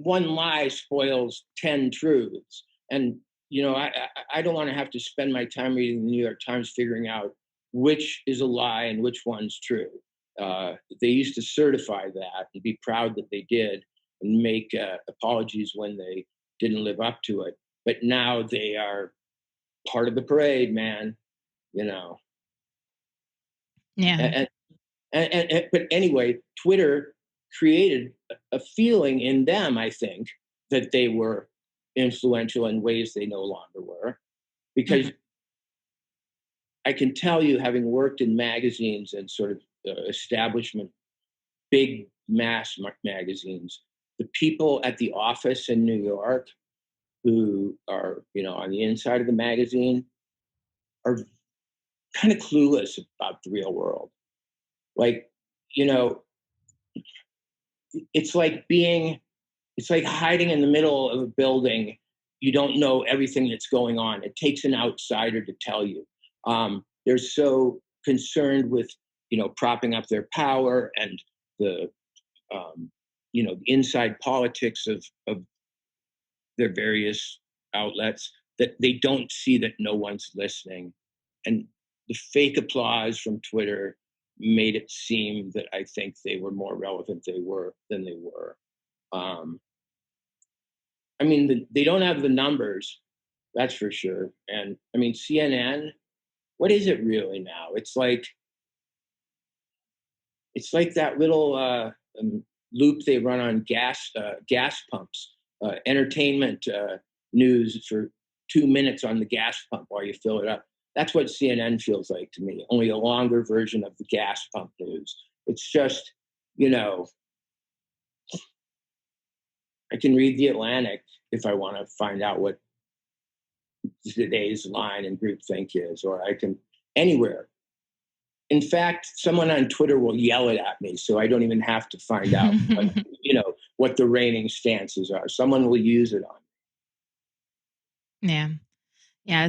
one lie spoils 10 truths. And, I don't want to have to spend my time reading the New York Times figuring out which is a lie and which one's true. They used to certify that and be proud that they did and make apologies when they didn't live up to it. But now they are part of the parade, man, Yeah. But anyway, Twitter created a feeling in them, I think, that they were influential in ways they no longer were. Because I can tell you, having worked in magazines and sort of establishment, big mass magazines, the people at the office in New York who are, on the inside of the magazine are kind of clueless about the real world. Like, it's like hiding in the middle of a building. You don't know everything that's going on. It takes an outsider to tell you. They're so concerned with, propping up their power and the, inside politics of their various outlets, that they don't see that no one's listening. And the fake applause from Twitter made it seem that I think they were more relevant than they were. I mean, they don't have the numbers, that's for sure. And I mean, CNN, what is it really now? It's like that little loop they run on gas pumps, entertainment news for 2 minutes on the gas pump while you fill it up. That's what CNN feels like to me, only a longer version of the gas pump news. It's just, you know, I can read The Atlantic if I want to find out what today's line and groupthink is, or I can anywhere. In fact, someone on Twitter will yell it at me, so I don't even have to find out what the reigning stances are. Someone will use it on me. Yeah,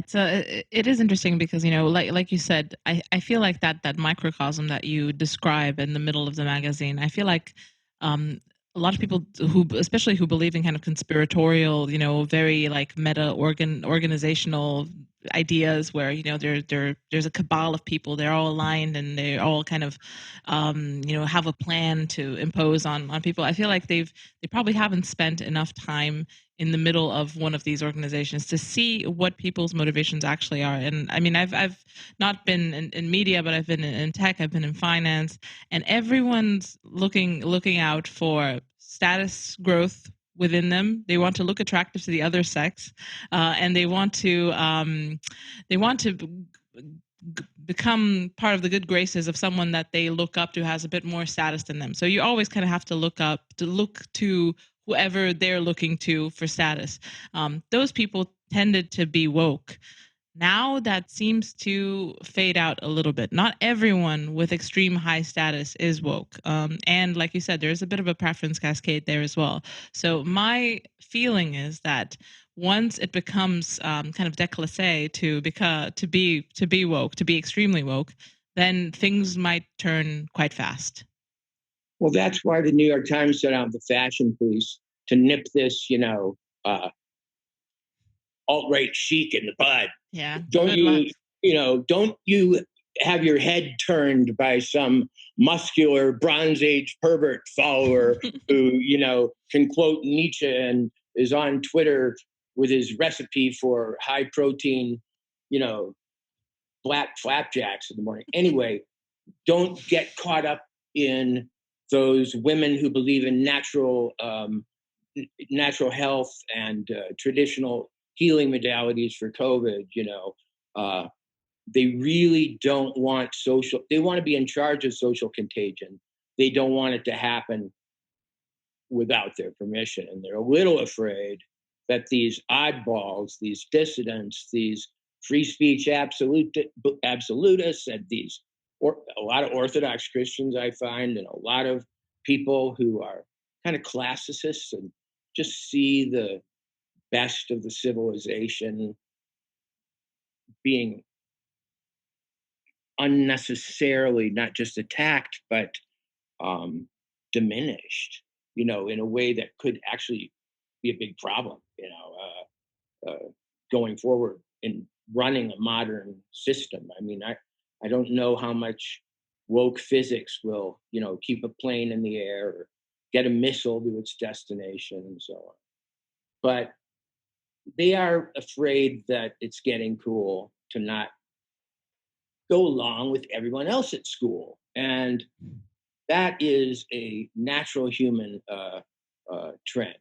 it is interesting because, like you said, I feel like that microcosm that you describe in the middle of the magazine, I feel like a lot of people especially who believe in kind of conspiratorial, very like meta organizational ideas where there's a cabal of people, they're all aligned and they all kind of have a plan to impose on people. I feel like they probably haven't spent enough time in the middle of one of these organizations to see what people's motivations actually are. And I mean, I've not been in media, but I've been in tech, I've been in finance, and everyone's looking out for status growth within them. They want to look attractive to the other sex, and they want to become part of the good graces of someone that they look up to has a bit more status than them. So you always kind of have to look to whoever they're looking to for status. Those people tended to be woke. Now that seems to fade out a little bit. Not everyone with extreme high status is woke. And like you said, there's a bit of a preference cascade there as well. So my feeling is that once it becomes kind of déclassé to be woke, to be extremely woke, then things might turn quite fast. Well, that's why the New York Times set out the fashion police to nip this, alt-right chic in the bud. Yeah. Don't you have your head turned by some muscular Bronze Age pervert follower who, can quote Nietzsche and is on Twitter with his recipe for high protein, black flapjacks in the morning. Anyway, don't get caught up in those women who believe in natural health and traditional healing modalities for COVID. They really don't want they want to be in charge of social contagion. They don't want it to happen without their permission. And they're a little afraid that these oddballs, these dissidents, these free speech absolutists, and a lot of Orthodox Christians I find, and a lot of people who are kind of classicists and just see the best of the civilization being unnecessarily not just attacked, but diminished, in a way that could actually be a big problem, going forward in running a modern system. I mean, I don't know how much woke physics will, keep a plane in the air or get a missile to its destination and so on. But they are afraid that it's getting cool to not go along with everyone else at school. And that is a natural human trend.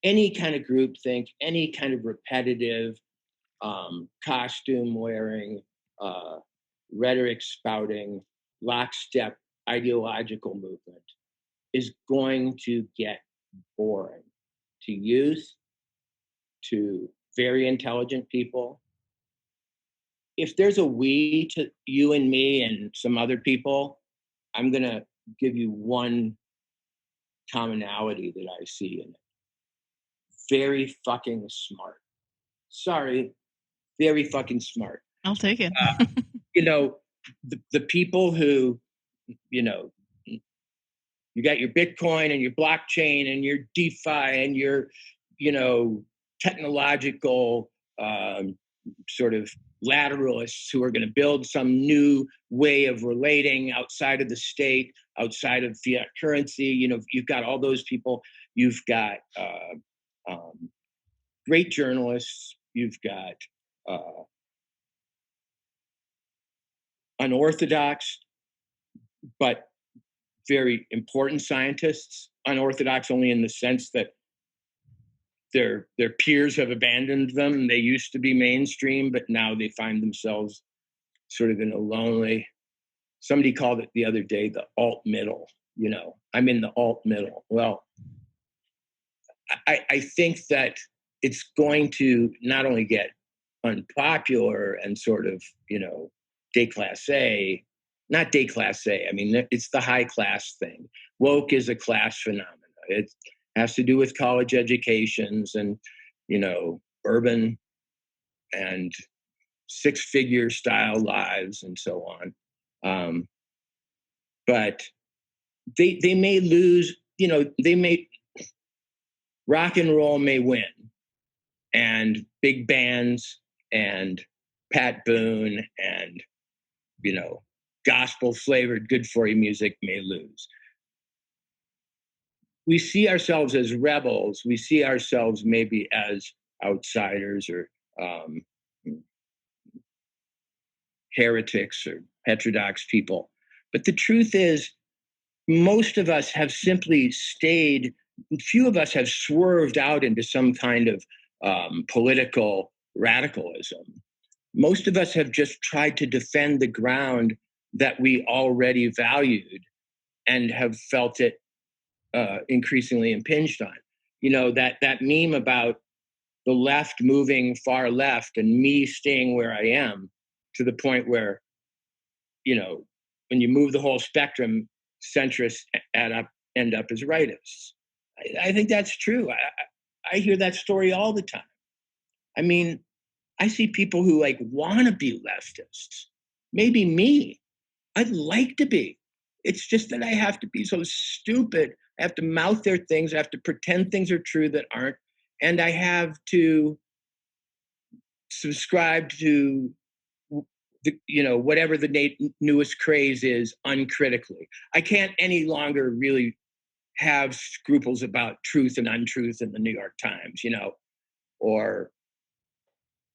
Any kind of groupthink, any kind of repetitive costume wearing, rhetoric spouting, lockstep ideological movement is going to get boring to youth, to very intelligent people. If there's a we to you and me and some other people, I'm going to give you one commonality that I see in it. Very fucking smart. Sorry, very fucking smart. I'll take it. The people who, you got your Bitcoin and your blockchain and your DeFi and your, technological sort of lateralists who are going to build some new way of relating outside of the state, outside of fiat currency. You've got all those people. You've got great journalists. You've got unorthodox but very important scientists. Unorthodox only in the sense that their peers have abandoned them. They used to be mainstream, but now they find themselves sort of in a lonely, somebody called it the other day, the alt middle. I'm in the alt middle. Well, I think that it's going to not only get unpopular and sort of, déclassé, not déclassé. I mean, it's the high class thing. Woke is a class phenomenon. It has to do with college educations and, urban and six-figure style lives and so on. But they may lose, rock and roll may win, and big bands and Pat Boone and, gospel flavored good for you music may lose. We see ourselves as rebels. We see ourselves maybe as outsiders or heretics or heterodox people. But the truth is, most of us have simply stayed, few of us have swerved out into some kind of political radicalism. Most of us have just tried to defend the ground that we already valued and have felt it increasingly impinged on. That meme about the left moving far left and me staying where I am, to the point where, when you move the whole spectrum, centrists end up as rightists. I think that's true. I hear that story all the time. I mean, I see people who want to be leftists. Maybe me. I'd like to be. It's just that I have to be so stupid. I have to mouth their things. I have to pretend things are true that aren't. And I have to subscribe to whatever the newest craze is uncritically. I can't any longer really have scruples about truth and untruth in the New York Times, or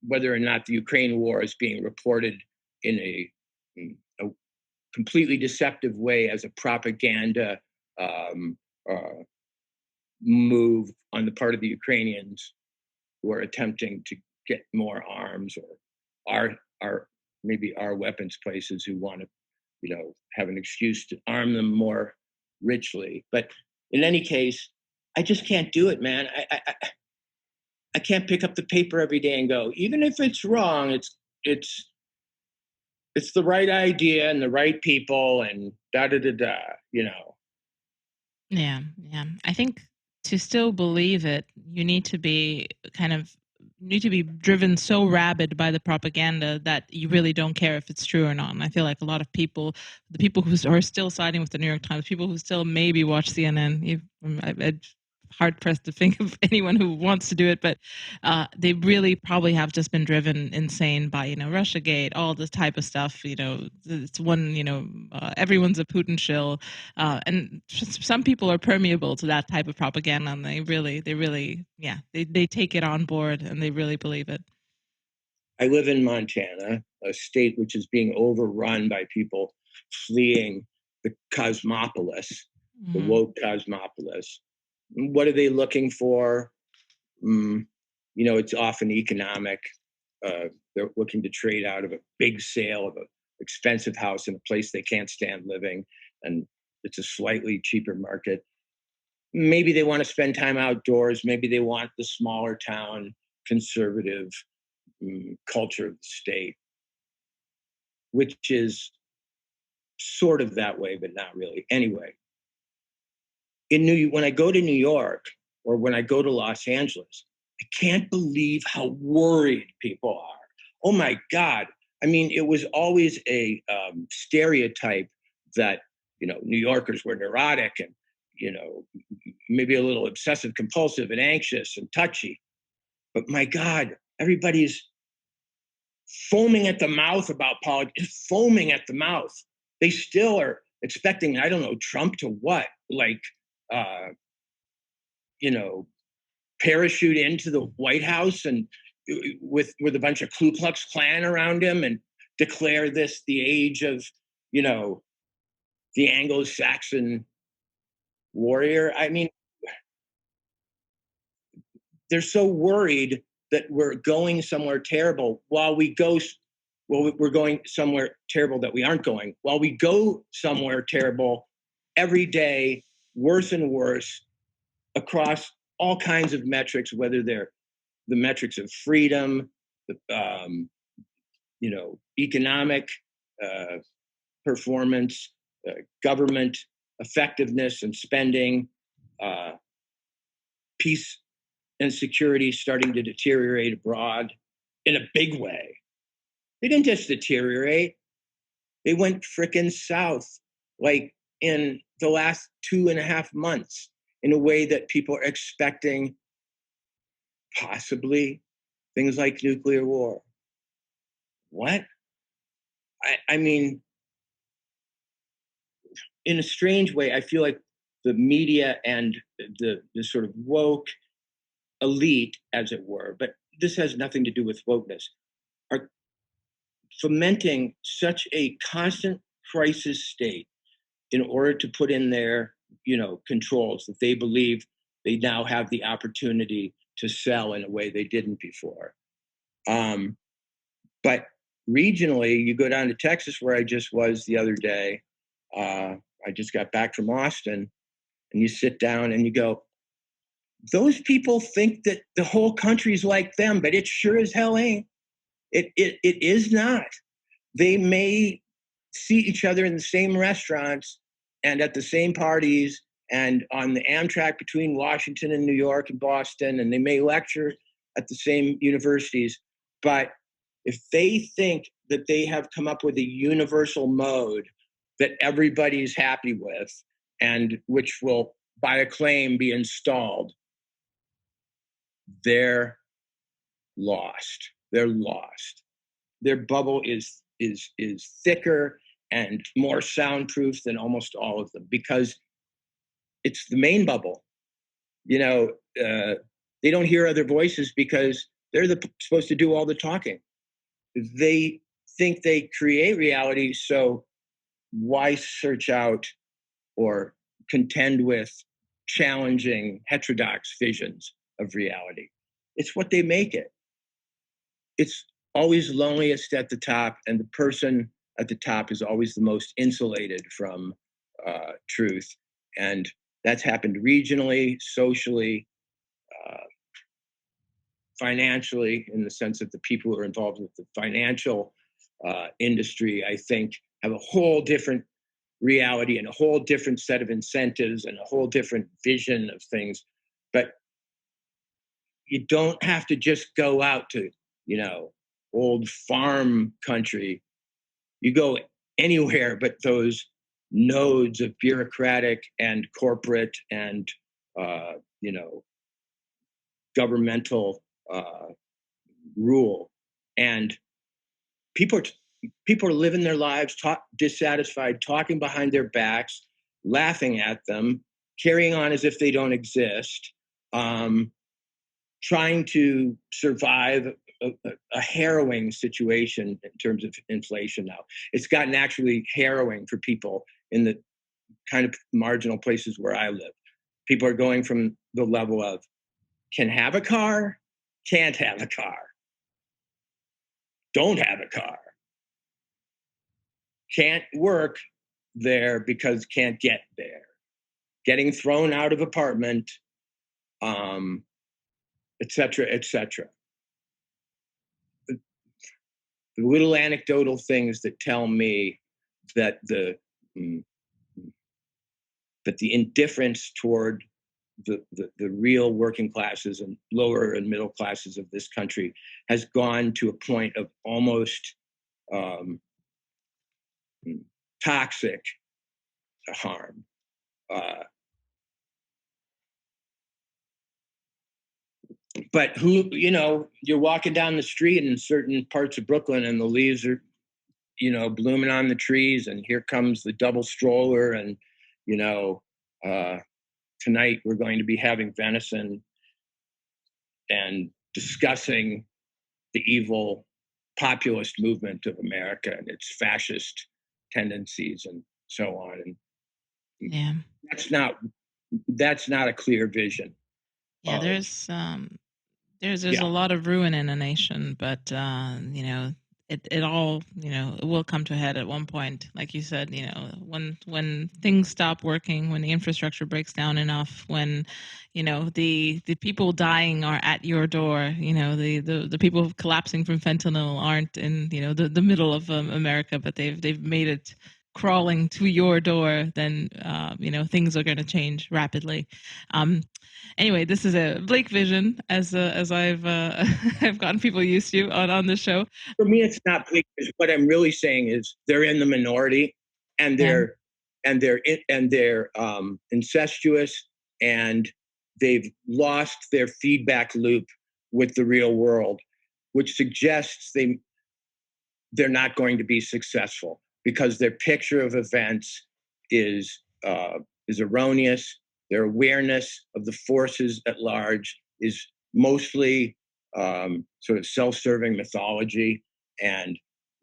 whether or not the Ukraine war is being reported in a completely deceptive way as a propaganda move on the part of the Ukrainians who are attempting to get more arms, or maybe our weapons places who want to, have an excuse to arm them more richly. But in any case, I just can't do it, man. I can't pick up the paper every day and go, even if it's wrong, it's the right idea and the right people and da da da da. Yeah, yeah. I think to still believe it, you need to be driven so rabid by the propaganda that you really don't care if it's true or not. And I feel like a lot of people, the people who are still siding with the New York Times, people who still maybe watch CNN, I'm hard pressed to think of anyone who wants to do it, but they really probably have just been driven insane by, Russiagate, all this type of stuff. It's one, everyone's a Putin shill. And some people are permeable to that type of propaganda, and they really, yeah, they take it on board and they really believe it. I live in Montana, a state which is being overrun by people fleeing the cosmopolis, the woke cosmopolis. What are they looking for? It's often economic. They're looking to trade out of a big sale of an expensive house in a place they can't stand living, and it's a slightly cheaper market. Maybe they want to spend time outdoors. Maybe they want the smaller town, conservative culture of the state, which is sort of that way, but not really. Anyway, when I go to New York or when I go to Los Angeles, I can't believe how worried people are. Oh my God. I mean, it was always a stereotype that, New Yorkers were neurotic and, maybe a little obsessive compulsive and anxious and touchy. But my God, everybody's foaming at the mouth about politics, foaming at the mouth. They still are expecting, I don't know, Trump to what? Like, parachute into the White House and with a bunch of Ku Klux Klan around him and declare this the age of, the Anglo-Saxon warrior. I mean, they're so worried that we're going somewhere terrible we're going somewhere terrible that we aren't going. While we go somewhere terrible every day, worse and worse across all kinds of metrics, whether they're the metrics of freedom, economic performance, government effectiveness and spending, peace and security starting to deteriorate abroad in a big way. They didn't just deteriorate. They went frickin' south, like in the last 2.5 months, in a way that people are expecting possibly things like nuclear war. What? I mean, in a strange way, I feel like the media and the sort of woke elite, as it were, but this has nothing to do with wokeness, are fomenting such a constant crisis state in order to put in their, controls that they believe they now have the opportunity to sell in a way they didn't before. But regionally, you go down to Texas, where I just was the other day. I just got back from Austin, and you sit down and you go, those people think that the whole country's like them, but it sure as hell ain't. It is not. They may see each other in the same restaurants and at the same parties and on the Amtrak between Washington and New York and Boston, and they may lecture at the same universities. But if they think that they have come up with a universal mode that everybody's happy with and which will, by acclaim, be installed, they're lost. They're lost. Their bubble is thicker and more soundproof than almost all of them because it's the main bubble. They don't hear other voices because they're supposed to do all the talking. They think they create reality, so why search out or contend with challenging heterodox visions of reality? It's what they make it. It's always loneliest at the top, and the person at the top is always the most insulated from truth. And that's happened regionally, socially, financially, in the sense that the people who are involved with the financial industry, I think, have a whole different reality and a whole different set of incentives and a whole different vision of things. But you don't have to just go out to, old farm country. You go anywhere but those nodes of bureaucratic and corporate and, governmental rule. And people are living their lives dissatisfied, talking behind their backs, laughing at them, carrying on as if they don't exist, trying to survive a harrowing situation in terms of inflation now. It's gotten actually harrowing for people in the kind of marginal places where I live. People are going from the level of can have a car, can't have a car, don't have a car, can't work there because can't get there, getting thrown out of apartment, et cetera, et cetera. The little anecdotal things that tell me that the indifference toward the real working classes and lower and middle classes of this country has gone to a point of almost toxic harm. but who, you're walking down the street in certain parts of Brooklyn and the leaves are, blooming on the trees, and here comes the double stroller, and, tonight we're going to be having venison and discussing the evil populist movement of America and its fascist tendencies and so on. And Yeah. that's not a clear vision. Yeah, there's a lot of ruin in a nation, but it all, it will come to a head at one point. Like you said, when things stop working, when the infrastructure breaks down enough, when, the people dying are at your door, the people collapsing from fentanyl aren't in, the middle of America, but they've made it crawling to your door, then, things are going to change rapidly. Anyway, this is a bleak vision, as I've I've gotten people used to on the show. For me, it's not bleak. What I'm really saying is they're in the minority, and they're incestuous, and they've lost their feedback loop with the real world, which suggests they're not going to be successful because their picture of events is erroneous. Their awareness of the forces at large is mostly sort of self-serving mythology, and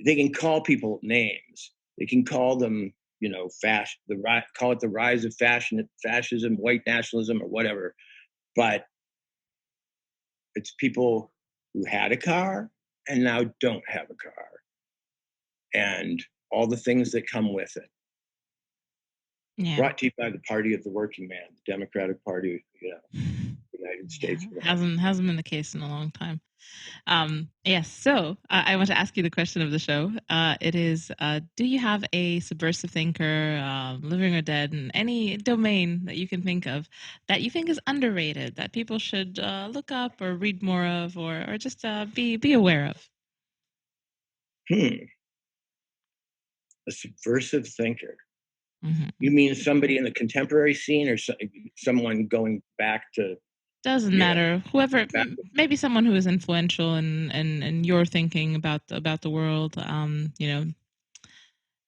they can call people names. They can call them, call it the rise of fascism, white nationalism, or whatever. But it's people who had a car and now don't have a car, and all the things that come with it. Yeah. Brought to you by the Party of the Working Man, the Democratic Party, United States. Hasn't been the case in a long time. Yes. So I want to ask you the question of the show. It is: do you have a subversive thinker, living or dead, in any domain that you can think of that you think is underrated, that people should look up or read more of, or just be aware of? A subversive thinker. Mm-hmm. You mean somebody in the contemporary scene, or someone going back to? Doesn't matter. Whoever, maybe someone who is influential in your thinking about the world.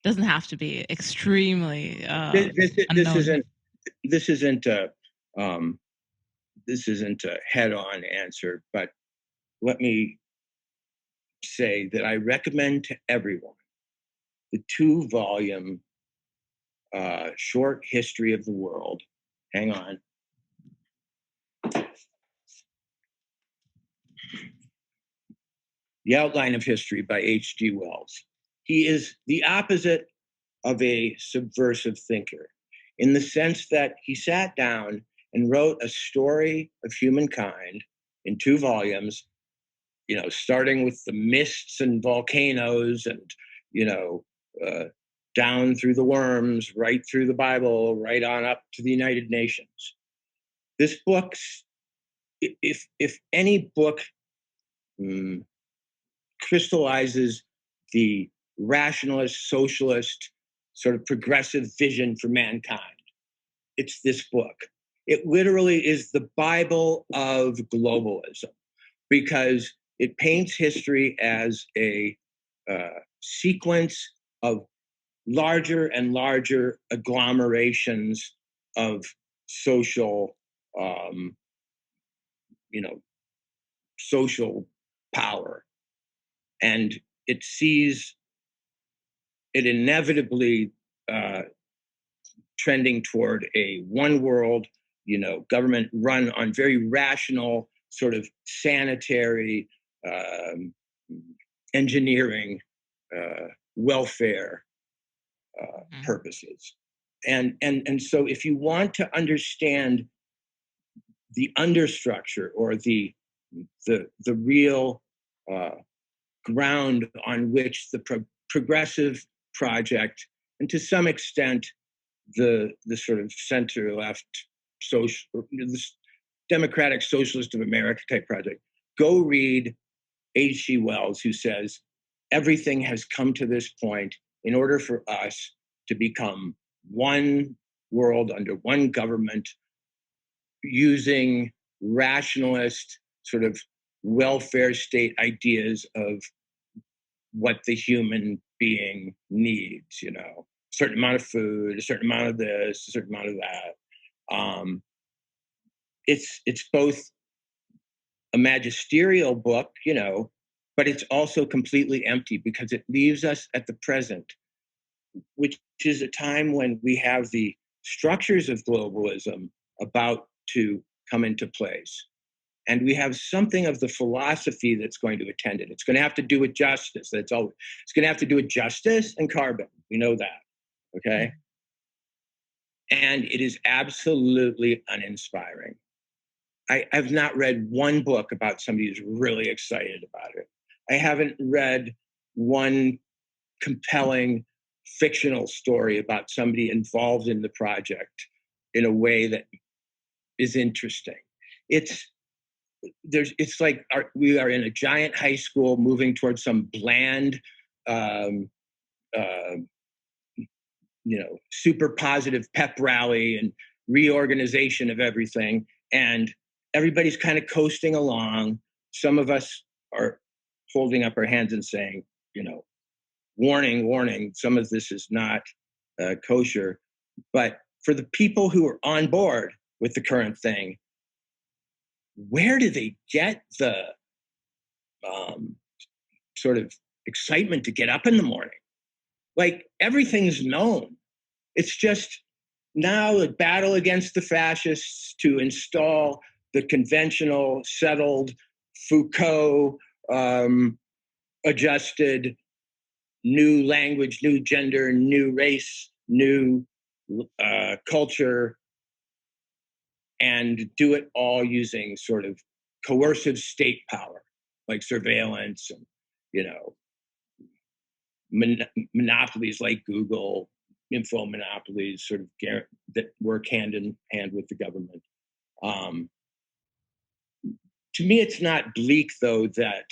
Doesn't have to be extremely unknown. This isn't a head-on answer, but let me say that I recommend to everyone the 2-volume short history of the world. Hang on. The Outline of History by H.G. Wells. He is the opposite of a subversive thinker in the sense that he sat down and wrote a story of humankind in 2 volumes, starting with the mists and volcanoes and, down through the worms, right through the Bible, right on up to the United Nations. This book, if any book crystallizes the rationalist, socialist, sort of progressive vision for mankind, it's this book. It literally is the Bible of globalism, because it paints history as a sequence of larger and larger agglomerations of social, social power. And it sees it inevitably trending toward a one world, government run on very rational, sort of sanitary, engineering, welfare purposes. And so if you want to understand the understructure, or the real ground on which the progressive project, and to some extent the sort of center left social, this Democratic Socialist of America type project, go read H.G. Wells, who says everything has come to this point in order for us to become one world under one government, using rationalist sort of welfare state ideas of what the human being needs, you know, a certain amount of food, a certain amount of this, a certain amount of that. It's both a magisterial book, you know, but it's also completely empty because it leaves us at the present, which is a time when we have the structures of globalism about to come into place. And we have something of the philosophy that's going to attend it. It's going to have to do with justice. It's going to have to do with justice and carbon. We know that. Okay. And it is absolutely uninspiring. I've not read one book about somebody who's really excited about it. I haven't read one compelling fictional story about somebody involved in the project in a way that is interesting. It's like we are in a giant high school moving towards some bland, you know, super positive pep rally and reorganization of everything. And everybody's kind of coasting along. Some of us are holding up our hands and saying, you know, warning, warning, some of this is not kosher. But for the people who are on board with the current thing, where do they get the sort of excitement to get up in the morning? Like, everything's known. It's just now a battle against the fascists to install the conventional, settled, Foucault adjusted new language, new gender, new race, new culture, and do it all using sort of coercive state power, like surveillance and, you know, monopolies like Google, info monopolies, sort of that work hand in hand with the government. To me, it's not bleak, though, that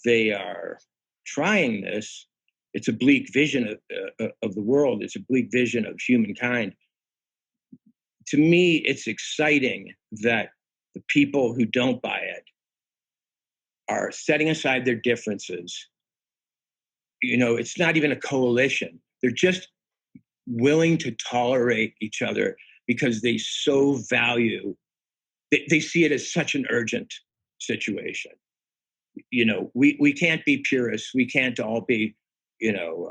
they are trying this. It's a bleak vision of the world. It's a bleak vision of humankind. To me, it's exciting that the people who don't buy it are setting aside their differences. You know, it's not even a coalition. They're just willing to tolerate each other because they so value, they see it as such an urgent situation. You know, we can't be purists. We can't all be, you know,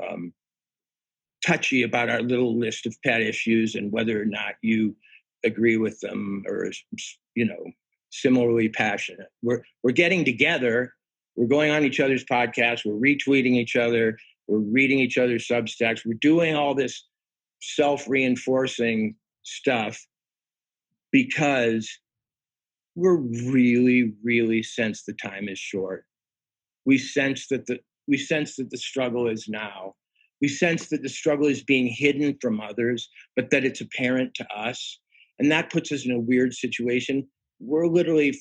touchy about our little list of pet issues and whether or not you agree with them or, you know, similarly passionate. We're getting together. We're going on each other's podcasts. We're retweeting each other. We're reading each other's Substacks. We're doing all this self-reinforcing stuff because we're really, really sense the time is short. We sense that the struggle is now. We sense that the struggle is being hidden from others, but that it's apparent to us. And that puts us in a weird situation. We're literally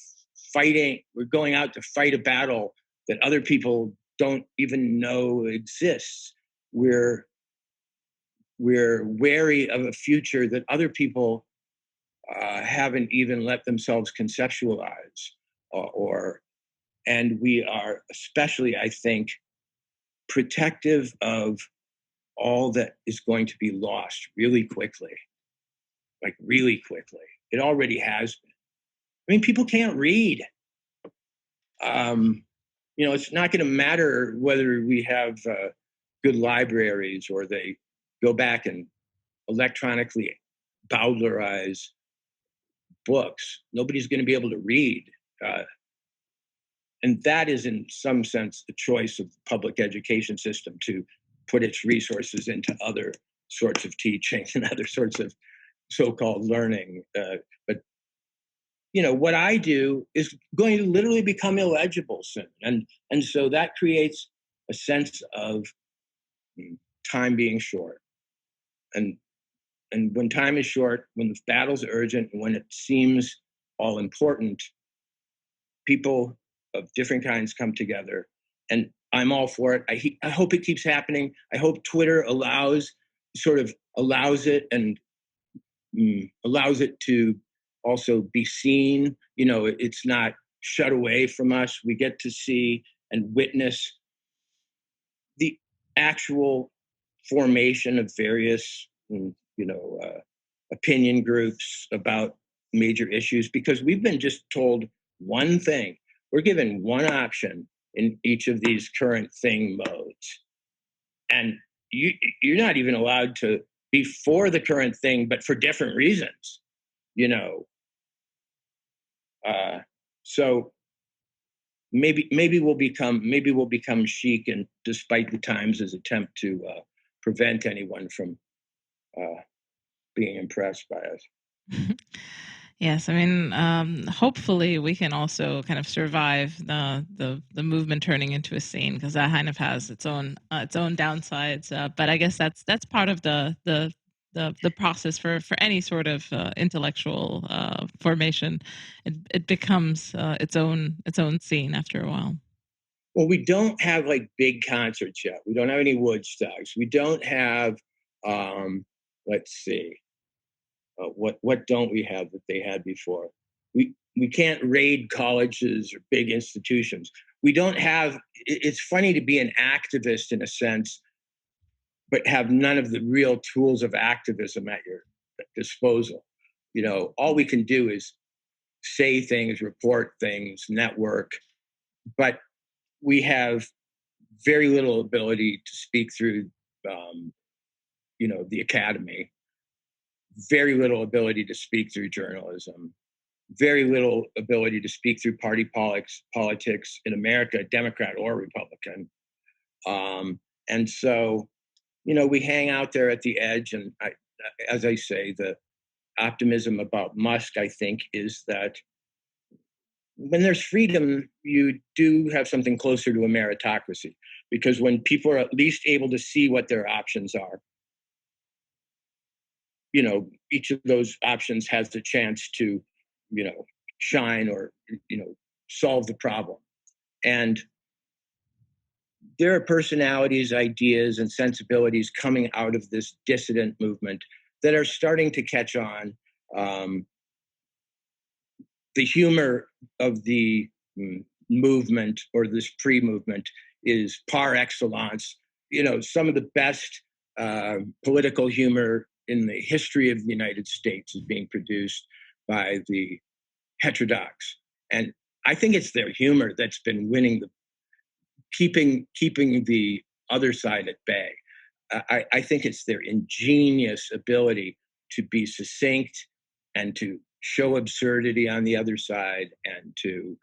fighting, we're going out to fight a battle that other people don't even know exists. We're wary of a future that other people haven't even let themselves conceptualize, and we are especially, I think, protective of all that is going to be lost really quickly, like really quickly. It already has been. I mean, people can't read. You know, it's not going to matter whether we have good libraries or they go back and electronically Bowdlerize books. Nobody's going to be able to read. And that is, in some sense, the choice of the public education system to put its resources into other sorts of teaching and other sorts of so-called learning. But, you know, what I do is going to literally become illegible soon. And so that creates a sense of time being short. And when time is short, when the battle's urgent, and when it seems all important, people of different kinds come together. And I'm all for it. I hope it keeps happening. I hope Twitter allows it and allows it to also be seen. It's not shut away from us. We get to see and witness the actual formation of various, opinion groups about major issues, because we've been just told one thing. We're given one option in each of these current thing modes. And you're not even allowed to be for the current thing, but for different reasons, so maybe we'll become chic, and despite the Times' attempt to prevent anyone from being impressed by us. Yes, I mean, hopefully we can also kind of survive the movement turning into a scene, because that kind of has its own downsides. But I guess that's part of the process for any sort of intellectual formation. It becomes its own scene after a while. Well, we don't have like big concerts yet. We don't have any Woodstocks. We don't have, let's see, what don't we have that they had before? We can't raid colleges or big institutions. We don't have. It's funny to be an activist in a sense, but have none of the real tools of activism at your disposal. All we can do is say things, report things, network, but we have very little ability to speak through, the academy, very little ability to speak through journalism, very little ability to speak through party politics in America, Democrat or Republican. And so, we hang out there at the edge. And as I say, the optimism about Musk, I think, is that when there's freedom, you do have something closer to a meritocracy, because when people are at least able to see what their options are, each of those options has the chance to, shine or, solve the problem. And there are personalities, ideas, and sensibilities coming out of this dissident movement that are starting to catch on. The humor of the movement, or this pre-movement, is par excellence. Some of the best political humor in the history of the United States is being produced by the heterodox. And I think it's their humor that's been winning keeping the other side at bay. I think it's their ingenious ability to be succinct and to show absurdity on the other side, and to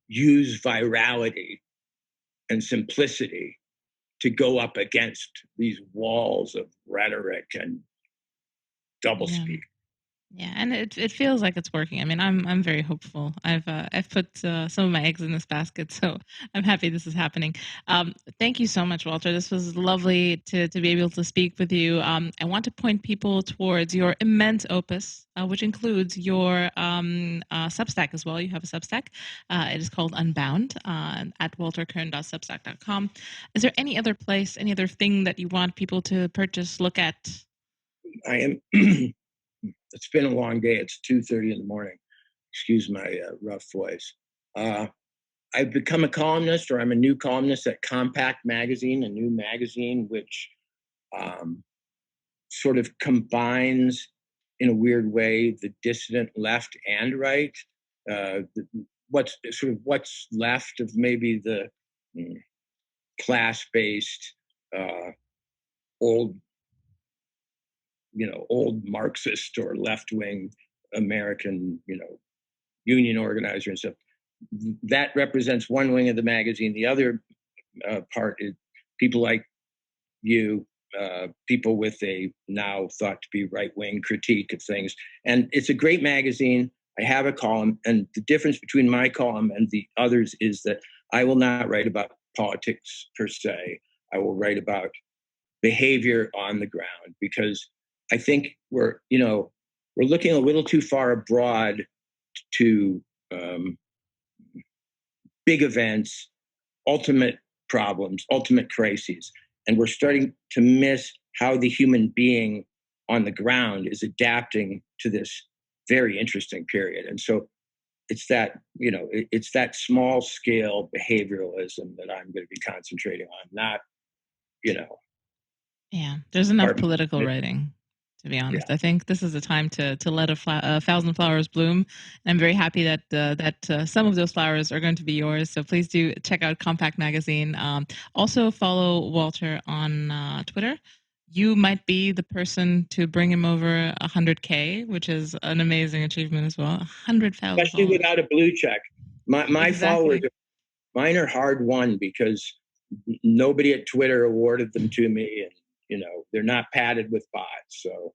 use virality and simplicity to go up against these walls of rhetoric and doublespeak. Yeah, and it feels like it's working. I mean, I'm very hopeful. I've put some of my eggs in this basket, so I'm happy this is happening. Thank you so much, Walter. This was lovely to be able to speak with you. I want to point people towards your immense opus, which includes your Substack as well. You have a Substack. It is called Unbound, at walterkirn.substack.com. Is there any other place, any other thing that you want people to purchase, look at? I am. It's been a long day. It's 2:30 in the morning. Excuse my rough voice. I've become a columnist, or I'm a new columnist at Compact Magazine, a new magazine which sort of combines, in a weird way, the dissident left and right. What's left of maybe the class-based old Marxist or left-wing American, union organizer and stuff. That represents one wing of the magazine. The other part is people like you, people with a now thought to be right-wing critique of things. And it's a great magazine. I have a column, and the difference between my column and the others is that I will not write about politics per se. I will write about behavior on the ground, because I think we're looking a little too far abroad to big events, ultimate problems, ultimate crises. And we're starting to miss how the human being on the ground is adapting to this very interesting period. And so it's that, it's that small scale behavioralism that I'm going to be concentrating on, not, Yeah, there's enough political writing, to be honest. Yeah. I think this is a time to let a thousand flowers bloom. And I'm very happy that some of those flowers are going to be yours. So please do check out Compact Magazine. Also follow Walter on Twitter. You might be the person to bring him over 100K, which is an amazing achievement as well. 100,000, especially without a blue check. My followers, mine are hard won because nobody at Twitter awarded them to me, and they're not padded with bots. So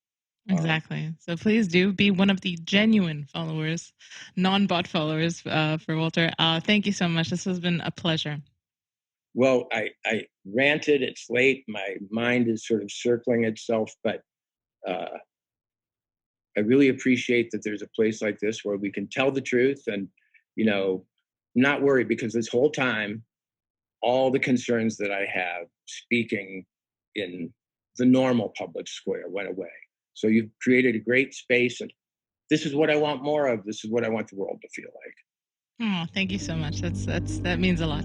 exactly. So please do be one of the genuine followers, non-bot followers for Walter. Thank you so much. This has been a pleasure. Well, I ranted. It's late. My mind is sort of circling itself, but I really appreciate that there's a place like this where we can tell the truth and, not worry, because this whole time, all the concerns that I have speaking in the normal public square went away. So you've created a great space, and this is what I want more of. This is what I want the world to feel like. Oh, thank you so much. That means a lot.